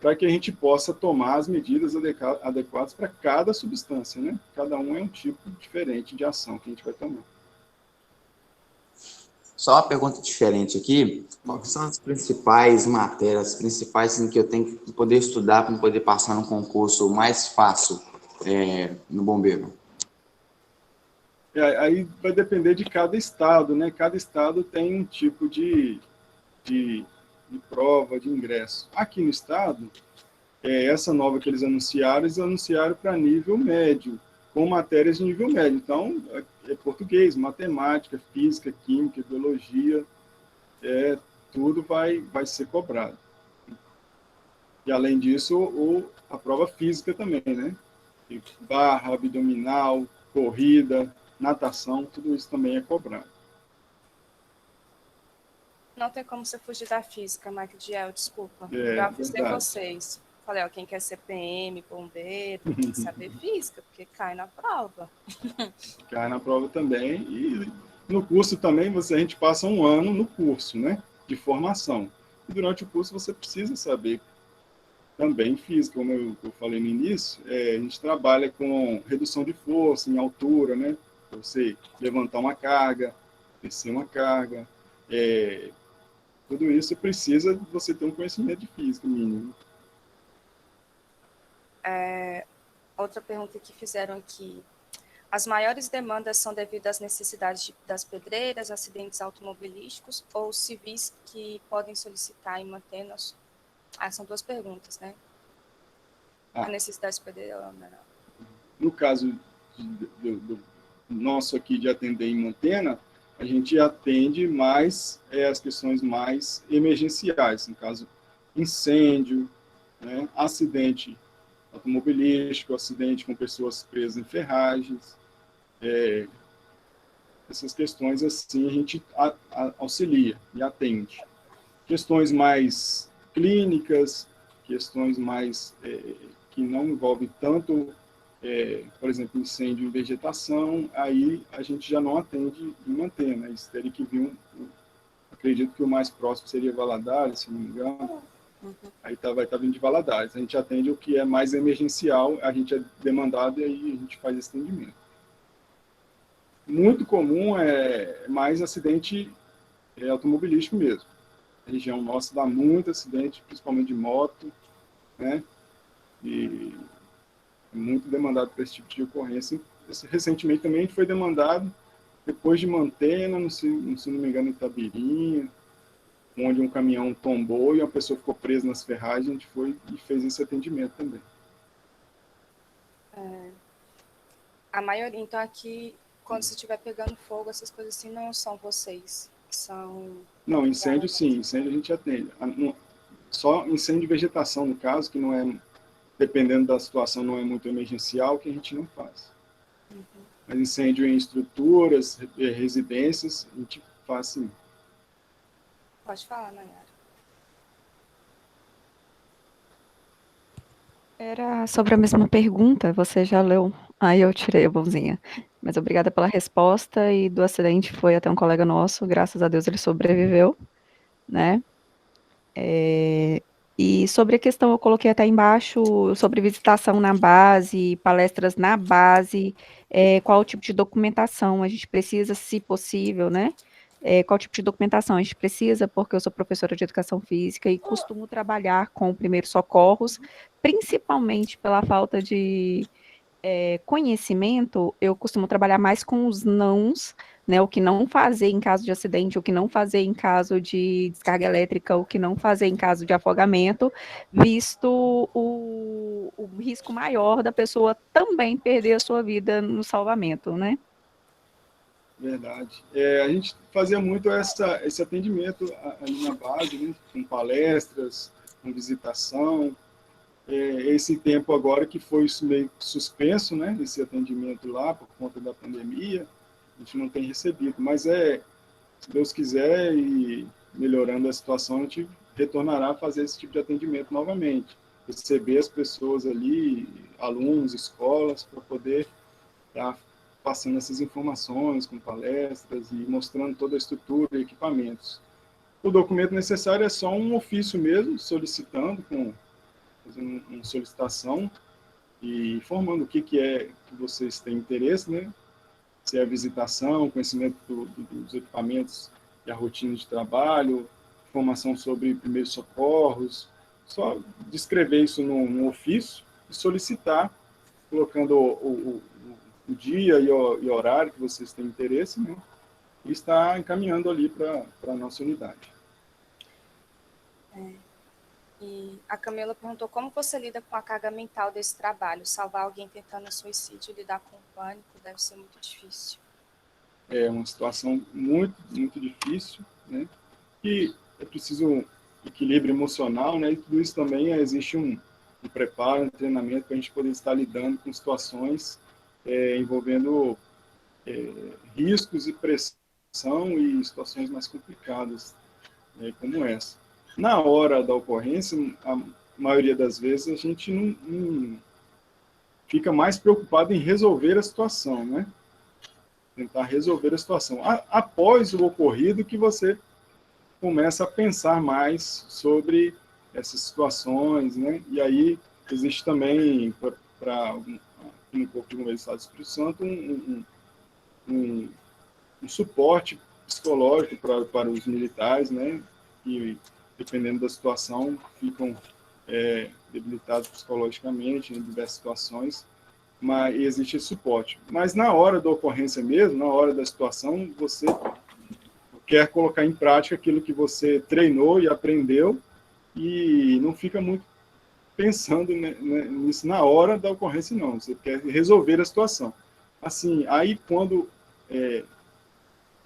para que a gente possa tomar as medidas adequadas para cada substância, né? Cada um é um tipo diferente de ação que a gente vai tomar. Só uma pergunta diferente aqui. Quais são as principais matérias, as principais que eu tenho que poder estudar para poder passar no concurso mais fácil no bombeiro? Aí vai depender de cada estado, né? Cada estado tem um tipo de prova, de ingresso. Aqui no estado, essa nova que eles anunciaram para nível médio, com matérias de nível médio. Então, português, matemática, física, química, biologia, tudo vai ser cobrado. E, além disso, a prova física também, né? Barra, abdominal, corrida, natação, tudo isso também é cobrado. Não tem como você fugir da física, Mike Diel, desculpa. Eu avisei vocês. Falei, quem quer ser PM, bombeiro, tem que saber física, porque cai na prova. Cai na prova também. E no curso também, a gente passa um ano no curso, né, de formação. E durante o curso você precisa saber também física, como eu falei no início, a gente trabalha com redução de força em altura, né, para você levantar uma carga, descer uma carga, tudo isso precisa você ter um conhecimento de física mínimo. Outra pergunta que fizeram aqui. As maiores demandas são devido às necessidades das pedreiras, acidentes automobilísticos ou civis que podem solicitar e manter são 2 perguntas, né? a necessidade de poder... No caso do nosso aqui de atender em Mantena, a gente atende mais as questões mais emergenciais, no caso, incêndio, né, acidente automobilístico, acidente com pessoas presas em ferragens, essas questões assim a gente auxilia e atende. Questões mais clínicas, questões mais que não envolvem tanto, por exemplo, incêndio em vegetação, aí a gente já não atende em Mantena, isso teria que vir acredito que o mais próximo seria Valadares, se não me engano. Aí vai estar vindo de Valadares. A gente atende o que é mais emergencial, a gente é demandado e aí a gente faz esse atendimento. Muito comum é mais acidente automobilístico mesmo. A região nossa dá muito acidente, principalmente de moto, né? E é muito demandado para esse tipo de ocorrência. Recentemente também a gente foi demandado, depois de Mantena, se não me engano, em Itabirinha, onde um caminhão tombou e uma pessoa ficou presa nas ferragens, a gente foi e fez esse atendimento também. A maioria, então aqui, quando você estiver pegando fogo, essas coisas assim, não são vocês, são... Não, incêndio sim, incêndio a gente atende. Só incêndio de vegetação, no caso, que não é, dependendo da situação, não é muito emergencial, que a gente não faz. Mas incêndio em estruturas, residências, a gente faz sim. Pode falar, Nayara. Era sobre a mesma pergunta, você já leu, aí eu tirei a mãozinha. Mas obrigada pela resposta, e do acidente foi até um colega nosso, graças a Deus ele sobreviveu, né? E sobre a questão, eu coloquei até embaixo, sobre visitação na base, palestras na base, qual o tipo de documentação a gente precisa, se possível, né? Qual tipo de documentação a gente precisa, porque eu sou professora de educação física e costumo trabalhar com primeiros socorros, principalmente pela falta de conhecimento, eu costumo trabalhar mais com os nãos, né, o que não fazer em caso de acidente, o que não fazer em caso de descarga elétrica, o que não fazer em caso de afogamento, visto o risco maior da pessoa também perder a sua vida no salvamento, né? Verdade. A gente fazia muito esse atendimento ali na base, né, com palestras, com visitação. Esse tempo agora que foi meio suspenso, né, esse atendimento lá, por conta da pandemia, a gente não tem recebido, mas se Deus quiser, e melhorando a situação, a gente retornará a fazer esse tipo de atendimento novamente, receber as pessoas ali, alunos, escolas, para poder estar passando essas informações com palestras e mostrando toda a estrutura e equipamentos. O documento necessário é só um ofício mesmo, solicitando, fazendo uma solicitação e informando o que é que vocês têm interesse, né? Se é a visitação, conhecimento dos equipamentos e a rotina de trabalho, informação sobre primeiros socorros, só descrever isso num ofício e solicitar, colocando o dia e horário que vocês têm interesse, né? E está encaminhando ali para a nossa unidade. E a Camila perguntou como você lida com a carga mental desse trabalho. Salvar alguém tentando suicídio, lidar com o pânico, deve ser muito difícil. É uma situação muito, muito difícil, né? E é preciso um equilíbrio emocional, né? E tudo isso também existe um preparo, um treinamento para a gente poder estar lidando com situações envolvendo riscos e pressão e situações mais complicadas, como essa. Na hora da ocorrência, a maioria das vezes, a gente não fica mais preocupado em resolver a situação, né? Tentar resolver a situação. Após o ocorrido, que você começa a pensar mais sobre essas situações, né? E aí existe também, no Corpo de Bombeiros do Estado do Espírito Santo, um suporte psicológico para os militares, né? E, dependendo da situação, ficam debilitados psicologicamente em diversas situações, mas existe esse suporte. Mas na hora da ocorrência mesmo, na hora da situação, você quer colocar em prática aquilo que você treinou e aprendeu, e não fica muito pensando nisso na hora da ocorrência, não. Você quer resolver a situação. Assim, aí quando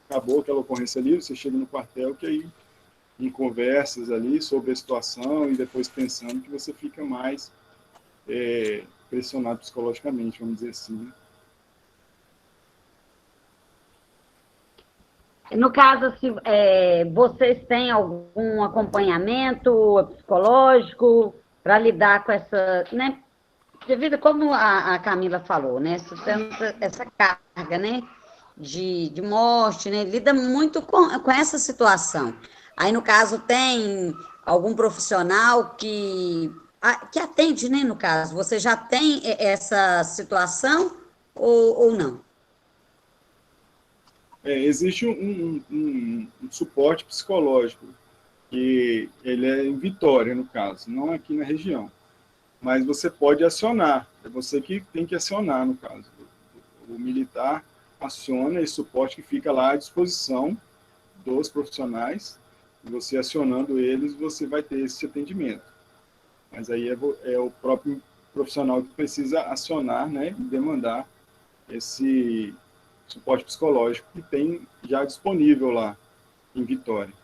acabou aquela ocorrência ali, você chega no quartel, que aí, em conversas ali sobre a situação e depois pensando, que você fica mais pressionado psicologicamente, vamos dizer assim, né? No caso, se, vocês têm algum acompanhamento psicológico para lidar com essa, né? Devido, como a Camila falou, né? Essa carga, né? De morte, né? Lida muito com essa situação. Aí, no caso, tem algum profissional que atende, né? No caso, você já tem essa situação ou não? Existe um suporte psicológico, que ele é em Vitória, no caso, não aqui na região. Mas você pode acionar, é você que tem que acionar, no caso. O militar aciona esse suporte que fica lá à disposição dos profissionais, e você acionando eles, você vai ter esse atendimento. Mas aí é o próprio profissional que precisa acionar, né, e demandar esse suporte psicológico que tem já disponível lá em Vitória.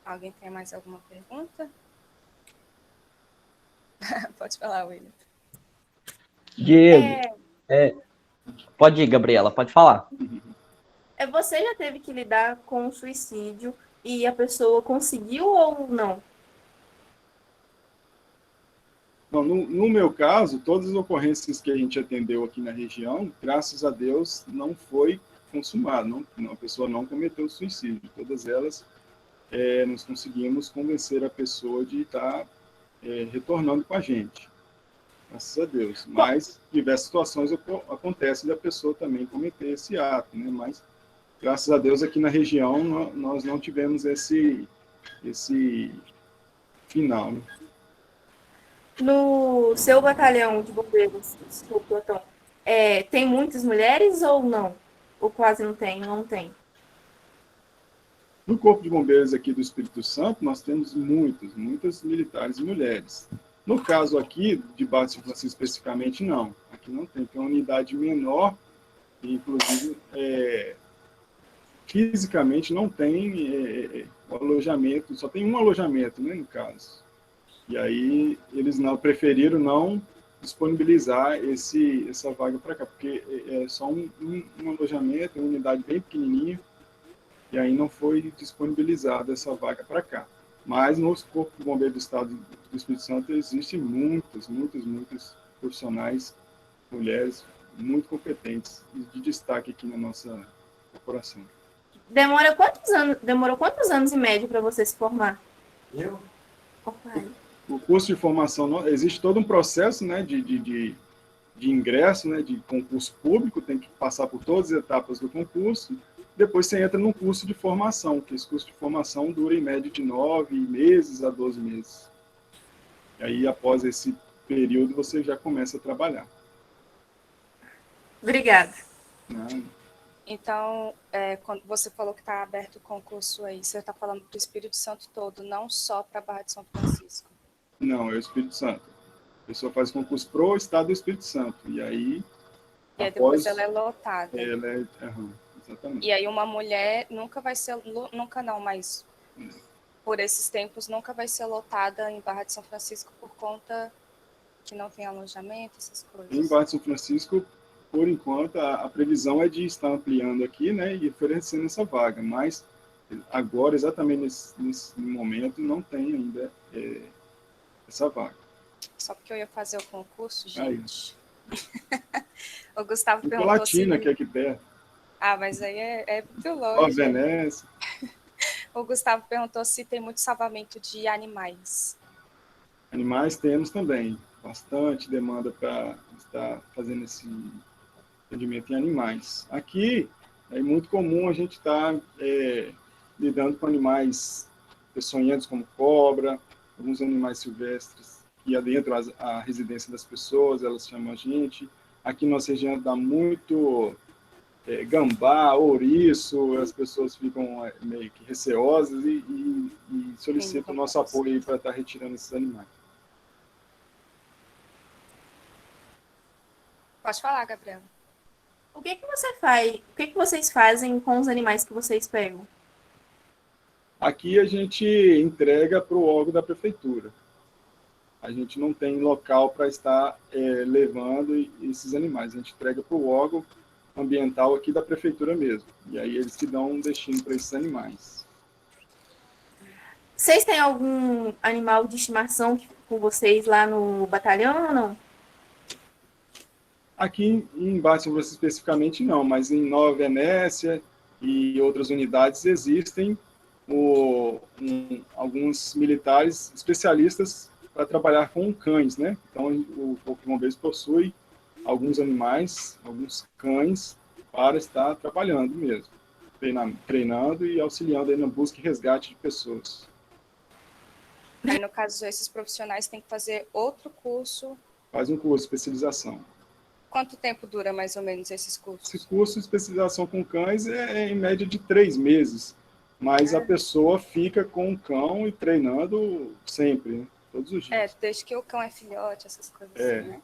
Alguém tem mais alguma pergunta? Pode falar, William. Diego, pode ir, Gabriela, pode falar. Você já teve que lidar com o suicídio e a pessoa conseguiu ou não? Não, no meu caso, todas as ocorrências que a gente atendeu aqui na região, graças a Deus, não foi consumado, a pessoa não cometeu suicídio. Todas elas, nós conseguimos convencer a pessoa de estar retornando com a gente, graças a Deus. Mas diversas situações acontecem da pessoa também cometer esse ato, né? Mas, graças a Deus, aqui na região, nós não tivemos esse final, né? No seu batalhão de bombeiros, seu plantão, tem muitas mulheres ou não? Ou quase não tem? Não tem. No Corpo de Bombeiros aqui do Espírito Santo, nós temos muitas militares e mulheres. No caso aqui, de Barra de São Francisco especificamente, não. Aqui não tem. Tem uma unidade menor, e, inclusive, fisicamente não tem alojamento, só tem um alojamento, né, no caso. E aí eles preferiram não disponibilizar essa vaga para cá, porque é só um alojamento, uma unidade bem pequenininha, e aí não foi disponibilizada essa vaga para cá. Mas no Corpo de Bombeiros do Estado do Espírito Santo existem muitas profissionais, mulheres, muito competentes e de destaque aqui na nossa corporação. Demorou quantos anos em média para você se formar? Eu? O curso de formação, existe todo um processo, né, de ingresso, né, de concurso público, tem que passar por todas as etapas do concurso, depois você entra num curso de formação, que esse curso de formação dura em média de 9 meses a 12 meses. E aí, após esse período, você já começa a trabalhar. Obrigada. Então, quando você falou que está aberto o concurso aí, você está falando do Espírito Santo todo, não só para a Barra de São Francisco? Não, é o Espírito Santo. A pessoa faz concurso pro Estado do Espírito Santo. E aí, depois ela é lotada. Exatamente. E aí uma mulher nunca vai ser, nunca não, mas por esses tempos nunca vai ser lotada em Barra de São Francisco por conta que não tem alojamento, essas coisas. Em Barra de São Francisco, por enquanto, a previsão é de estar ampliando aqui, né, e oferecendo essa vaga, mas agora, exatamente nesse momento, não tem ainda essa vaga. Só porque eu ia fazer o concurso, gente. O Gustavo perguntou Latina, que é aqui perto. Ah, mas aí é muito longe. Venécia. O Gustavo perguntou se tem muito salvamento de animais. Animais temos também. Bastante demanda para estar fazendo esse atendimento em animais. Aqui é muito comum a gente estar lidando com animais peçonhentos como cobra, alguns animais silvestres que adentram a residência das pessoas, elas chamam a gente. Aqui na nossa região dá muito gambá, ouriço, as pessoas ficam meio que receosas e solicitam o nosso apoio para estar retirando esses animais. Pode falar, Gabriela. O que você faz? O que vocês fazem com os animais que vocês pegam? Aqui a gente entrega para o órgão da prefeitura. A gente não tem local para estar levando esses animais. A gente entrega para o órgão ambiental aqui da prefeitura mesmo. E aí eles que dão um destino para esses animais. Vocês têm algum animal de estimação com vocês lá no batalhão ou não? Aqui em Barra de São Francisco especificamente não, mas em Nova Venécia e outras unidades existem alguns militares especialistas para trabalhar com cães, né? Então o Corpo de Bombeiros possui alguns animais, alguns cães para estar trabalhando mesmo, treinando e auxiliando aí na busca e resgate de pessoas. Aí, no caso, esses profissionais têm que fazer outro curso. Faz um curso de especialização. Quanto tempo dura, mais ou menos, esses cursos? Esse curso de especialização com cães é em média de 3 meses, mas a pessoa fica com o cão e treinando sempre, né? Todos os dias. Desde que o cão é filhote, essas coisas assim, né?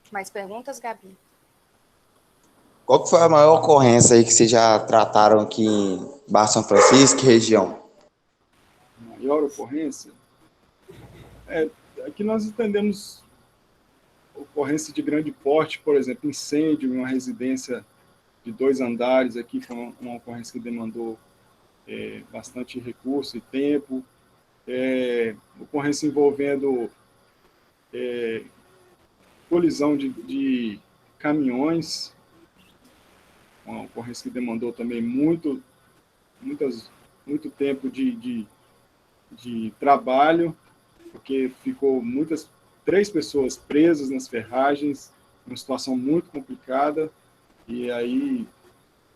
Mais perguntas, Gabi? Qual que foi a maior ocorrência aí que vocês já trataram aqui em Barra São Francisco e região? Maior ocorrência? Aqui nós entendemos ocorrência de grande porte, por exemplo, incêndio em uma residência de 2 andares, aqui foi uma ocorrência que demandou bastante recurso e tempo. Ocorrência envolvendo colisão de caminhões, uma ocorrência que demandou também muito tempo de trabalho, porque ficou 3 pessoas presas nas ferragens, uma situação muito complicada, e aí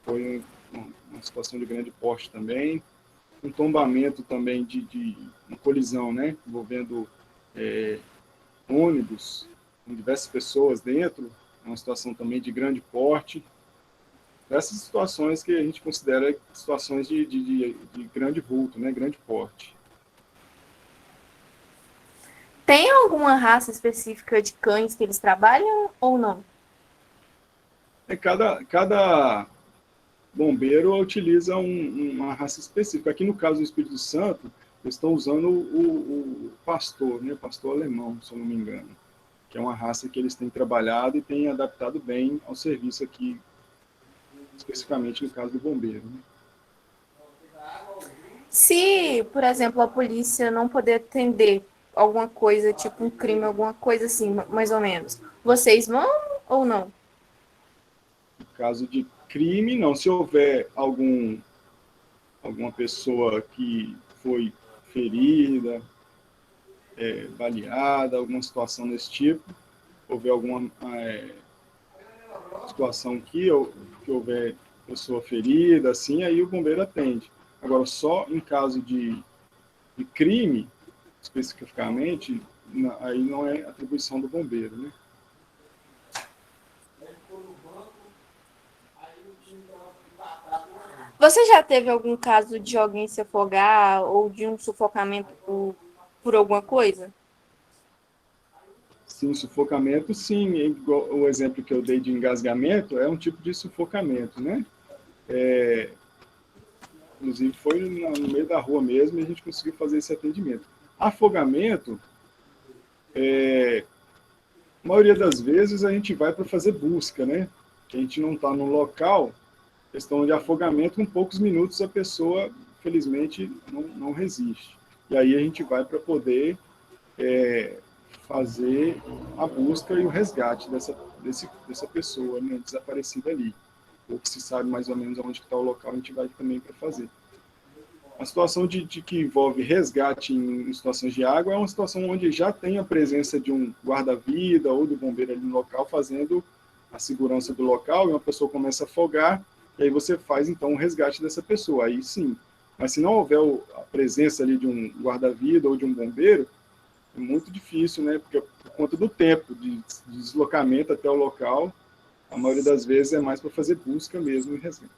foi uma situação de grande porte também, um tombamento também de uma colisão, né, envolvendo ônibus, com diversas pessoas dentro, uma situação também de grande porte. Essas situações que a gente considera situações de grande vulto, né, grande porte. Tem alguma raça específica de cães que eles trabalham ou não? Cada bombeiro utiliza uma raça específica. Aqui no caso do Espírito Santo, eles estão usando o pastor, né, pastor alemão, se eu não me engano, que é uma raça que eles têm trabalhado e têm adaptado bem ao serviço aqui, especificamente no caso do bombeiro, né? Se, por exemplo, a polícia não poder atender alguma coisa, tipo um crime, alguma coisa assim, mais ou menos, vocês vão ou não? No caso de crime, não. Se houver alguma pessoa que foi ferida, baleada, alguma situação desse tipo, houver alguma situação que houver pessoa ferida, assim, aí o bombeiro atende. Agora, só em caso de crime, especificamente, aí não é atribuição do bombeiro, né? Você já teve algum caso de alguém se afogar ou de um sufocamento por alguma coisa? Sim, sufocamento, sim. Igual o exemplo que eu dei de engasgamento é um tipo de sufocamento, né? Inclusive, foi no meio da rua mesmo e a gente conseguiu fazer esse atendimento. Afogamento, a maioria das vezes a gente vai para fazer busca, né? Que a gente não está no local, questão de afogamento, em poucos minutos a pessoa, felizmente, não resiste. E aí a gente vai para poder fazer a busca e o resgate dessa pessoa, né, desaparecida ali. Ou que se sabe mais ou menos onde está o local, a gente vai também para fazer. A situação de que envolve resgate em situações de água é uma situação onde já tem a presença de um guarda-vida ou do bombeiro ali no local fazendo a segurança do local, e uma pessoa começa a afogar, e aí você faz, então, o resgate dessa pessoa. Aí sim. Mas se não houver a presença ali de um guarda-vida ou de um bombeiro, muito difícil, né? Porque por conta do tempo de deslocamento até o local, a maioria das vezes é mais para fazer busca mesmo e resgate.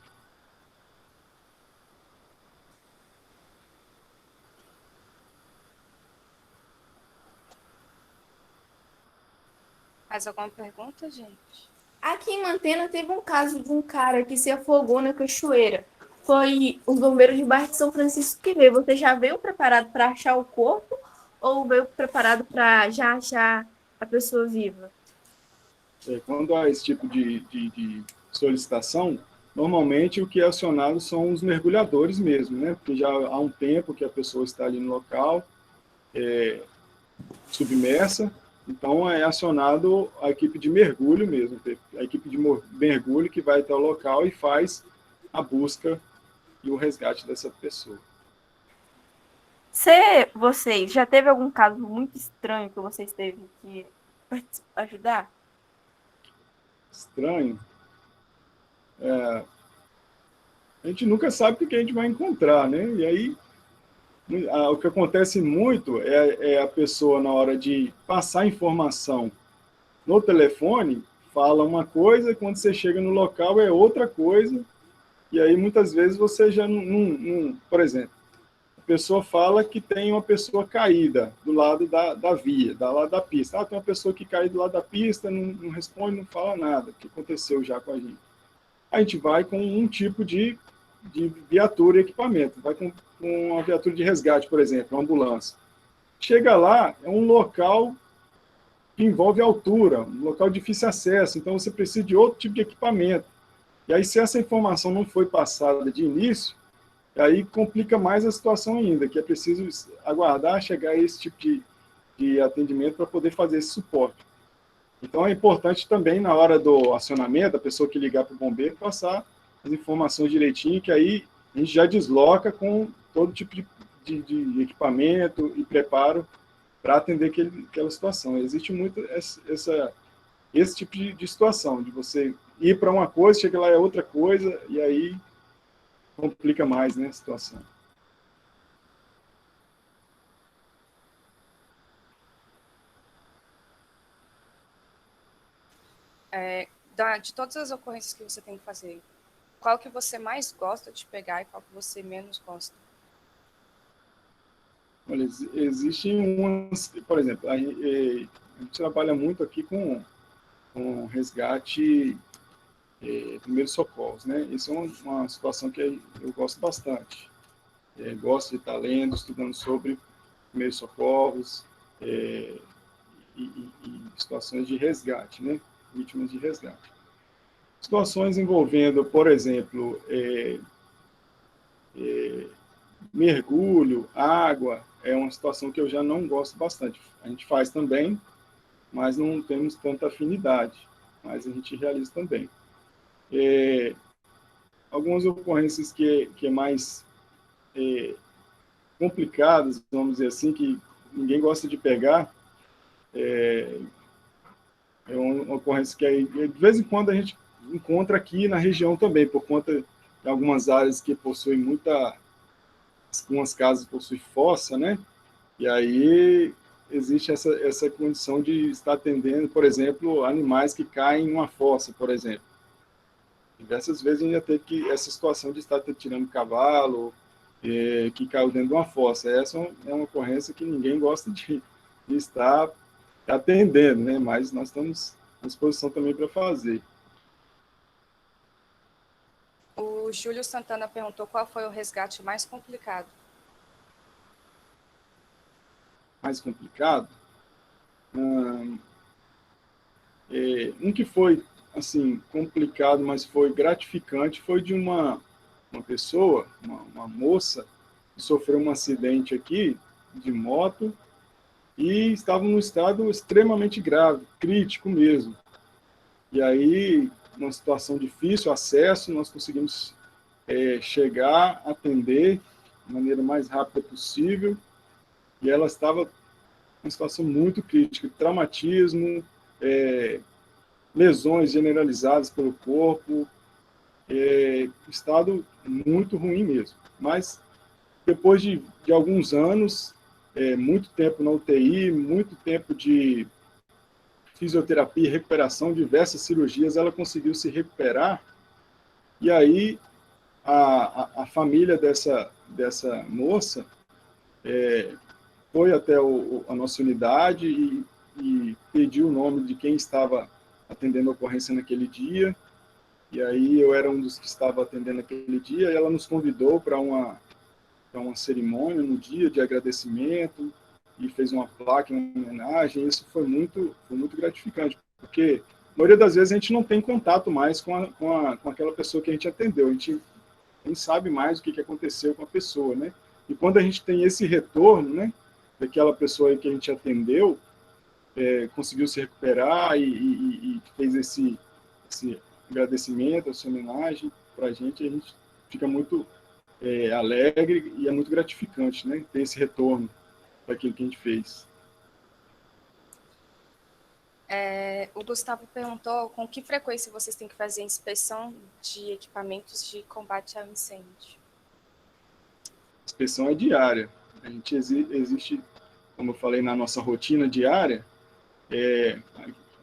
Mais alguma pergunta, gente? Aqui em Mantena teve um caso de um cara que se afogou na cachoeira. Foi os bombeiros de Barra de São Francisco que veio. Você já veio preparado para achar o corpo ou veio preparado para já achar a pessoa viva? Quando há esse tipo de solicitação, normalmente o que é acionado são os mergulhadores mesmo, né? Porque já há um tempo que a pessoa está ali no local, submersa, então é acionado a equipe de mergulho mesmo, a equipe de mergulho que vai até o local e faz a busca e o resgate dessa pessoa. Vocês já teve algum caso muito estranho que vocês teve que ajudar? Estranho? A gente nunca sabe o que a gente vai encontrar, né? E aí, o que acontece muito é a pessoa, na hora de passar informação no telefone, fala uma coisa, quando você chega no local é outra coisa, e aí muitas vezes você já não... Por exemplo, a pessoa fala que tem uma pessoa caída do lado da via, do lado da pista. Tem uma pessoa que caiu do lado da pista, não responde, não fala nada, o que aconteceu já com a gente. A gente vai com um tipo de viatura e equipamento, vai com uma viatura de resgate, por exemplo, uma ambulância. Chega lá, é um local que envolve altura, um local de difícil acesso, então você precisa de outro tipo de equipamento. E aí, se essa informação não foi passada de início, aí complica mais a situação ainda, que é preciso aguardar chegar a esse tipo de atendimento para poder fazer esse suporte. Então, é importante também, na hora do acionamento, a pessoa que ligar para o bombeiro, passar as informações direitinho, que aí a gente já desloca com todo tipo de equipamento e preparo para atender aquela situação. Existe muito esse tipo de situação, de você ir para uma coisa, chega lá é outra coisa, e aí complica mais, né, a situação. De todas as ocorrências que você tem que fazer, qual que você mais gosta de pegar e qual que você menos gosta? Olha, existem umas, por exemplo, a gente trabalha muito aqui com resgate, primeiros socorros, né? Isso é uma situação que eu gosto bastante. Gosto de estar lendo, estudando sobre primeiros socorros e situações de resgate, né? Vítimas de resgate. Situações envolvendo, por exemplo, mergulho, água, é uma situação que eu já não gosto bastante. A gente faz também, mas não temos tanta afinidade, mas a gente realiza também. Algumas ocorrências que é mais complicadas, vamos dizer assim, que ninguém gosta de pegar, é uma ocorrência que de vez em quando a gente encontra aqui na região também, por conta de algumas áreas que possuem algumas casas possuem fossa, né? E aí existe essa condição de estar atendendo, por exemplo, animais que caem em uma fossa, por exemplo. Diversas vezes a gente já teve essa situação de estar tirando cavalo que caiu dentro de uma fossa. Essa é uma ocorrência que ninguém gosta de estar atendendo, né? Mas nós estamos à disposição também para fazer. O Júlio Santana perguntou qual foi o resgate mais complicado. Mais complicado? Um que foi, assim, complicado, mas foi gratificante, foi de uma pessoa, uma moça, que sofreu um acidente aqui, de moto, e estava num estado extremamente grave, crítico mesmo. E aí, numa situação difícil, acesso, nós conseguimos chegar, atender de maneira mais rápida possível, e ela estava numa situação muito crítica, traumatismo, lesões generalizadas pelo corpo, estado muito ruim mesmo. Mas, depois de alguns anos, muito tempo na UTI, muito tempo de fisioterapia e recuperação, diversas cirurgias, ela conseguiu se recuperar. E aí a família dessa moça foi até a nossa unidade e pediu o nome de quem estava atendendo a ocorrência naquele dia. E aí eu era um dos que estava atendendo naquele dia, e ela nos convidou para uma cerimônia no dia de agradecimento, e fez uma placa em homenagem. Isso foi muito gratificante, porque a maioria das vezes a gente não tem contato mais com aquela pessoa que a gente atendeu, a gente nem sabe mais o que aconteceu com a pessoa, né? E quando a gente tem esse retorno, né, daquela pessoa aí que a gente atendeu, conseguiu se recuperar e fez esse agradecimento, essa homenagem para a gente fica muito alegre, e é muito gratificante, né, ter esse retorno daquilo que a gente fez. O Gustavo perguntou com que frequência vocês têm que fazer inspeção de equipamentos de combate ao incêndio. A inspeção é diária. A gente existe, como eu falei, na nossa rotina diária,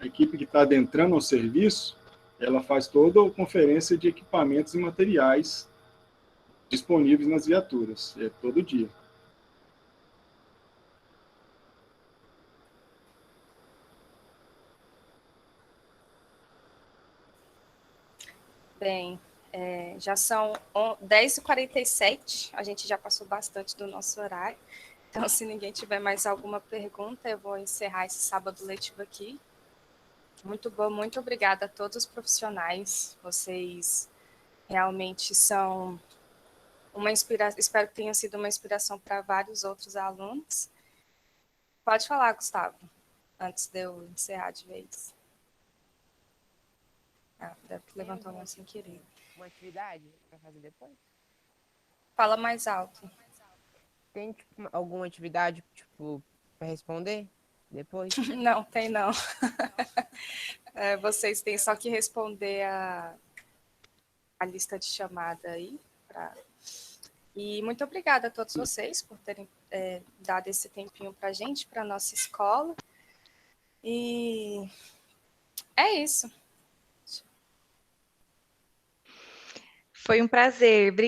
a equipe que está adentrando ao serviço, ela faz toda a conferência de equipamentos e materiais disponíveis nas viaturas, todo dia. Bem, já são 10h47, a gente já passou bastante do nosso horário, então se ninguém tiver mais alguma pergunta, eu vou encerrar esse sábado letivo aqui. Muito bom, muito obrigada a todos os profissionais, vocês realmente são uma inspiração, espero que tenha sido uma inspiração para vários outros alunos. Pode falar, Gustavo, antes de eu encerrar de vez. Deve levantar a mão sem querer. Uma atividade para fazer depois? Fala mais alto. Tem alguma atividade para responder depois? Não, tem não. Vocês têm só que responder a lista de chamada aí. E muito obrigada a todos vocês por terem dado esse tempinho para a gente, para a nossa escola. E é isso. Foi um prazer. Obrigada.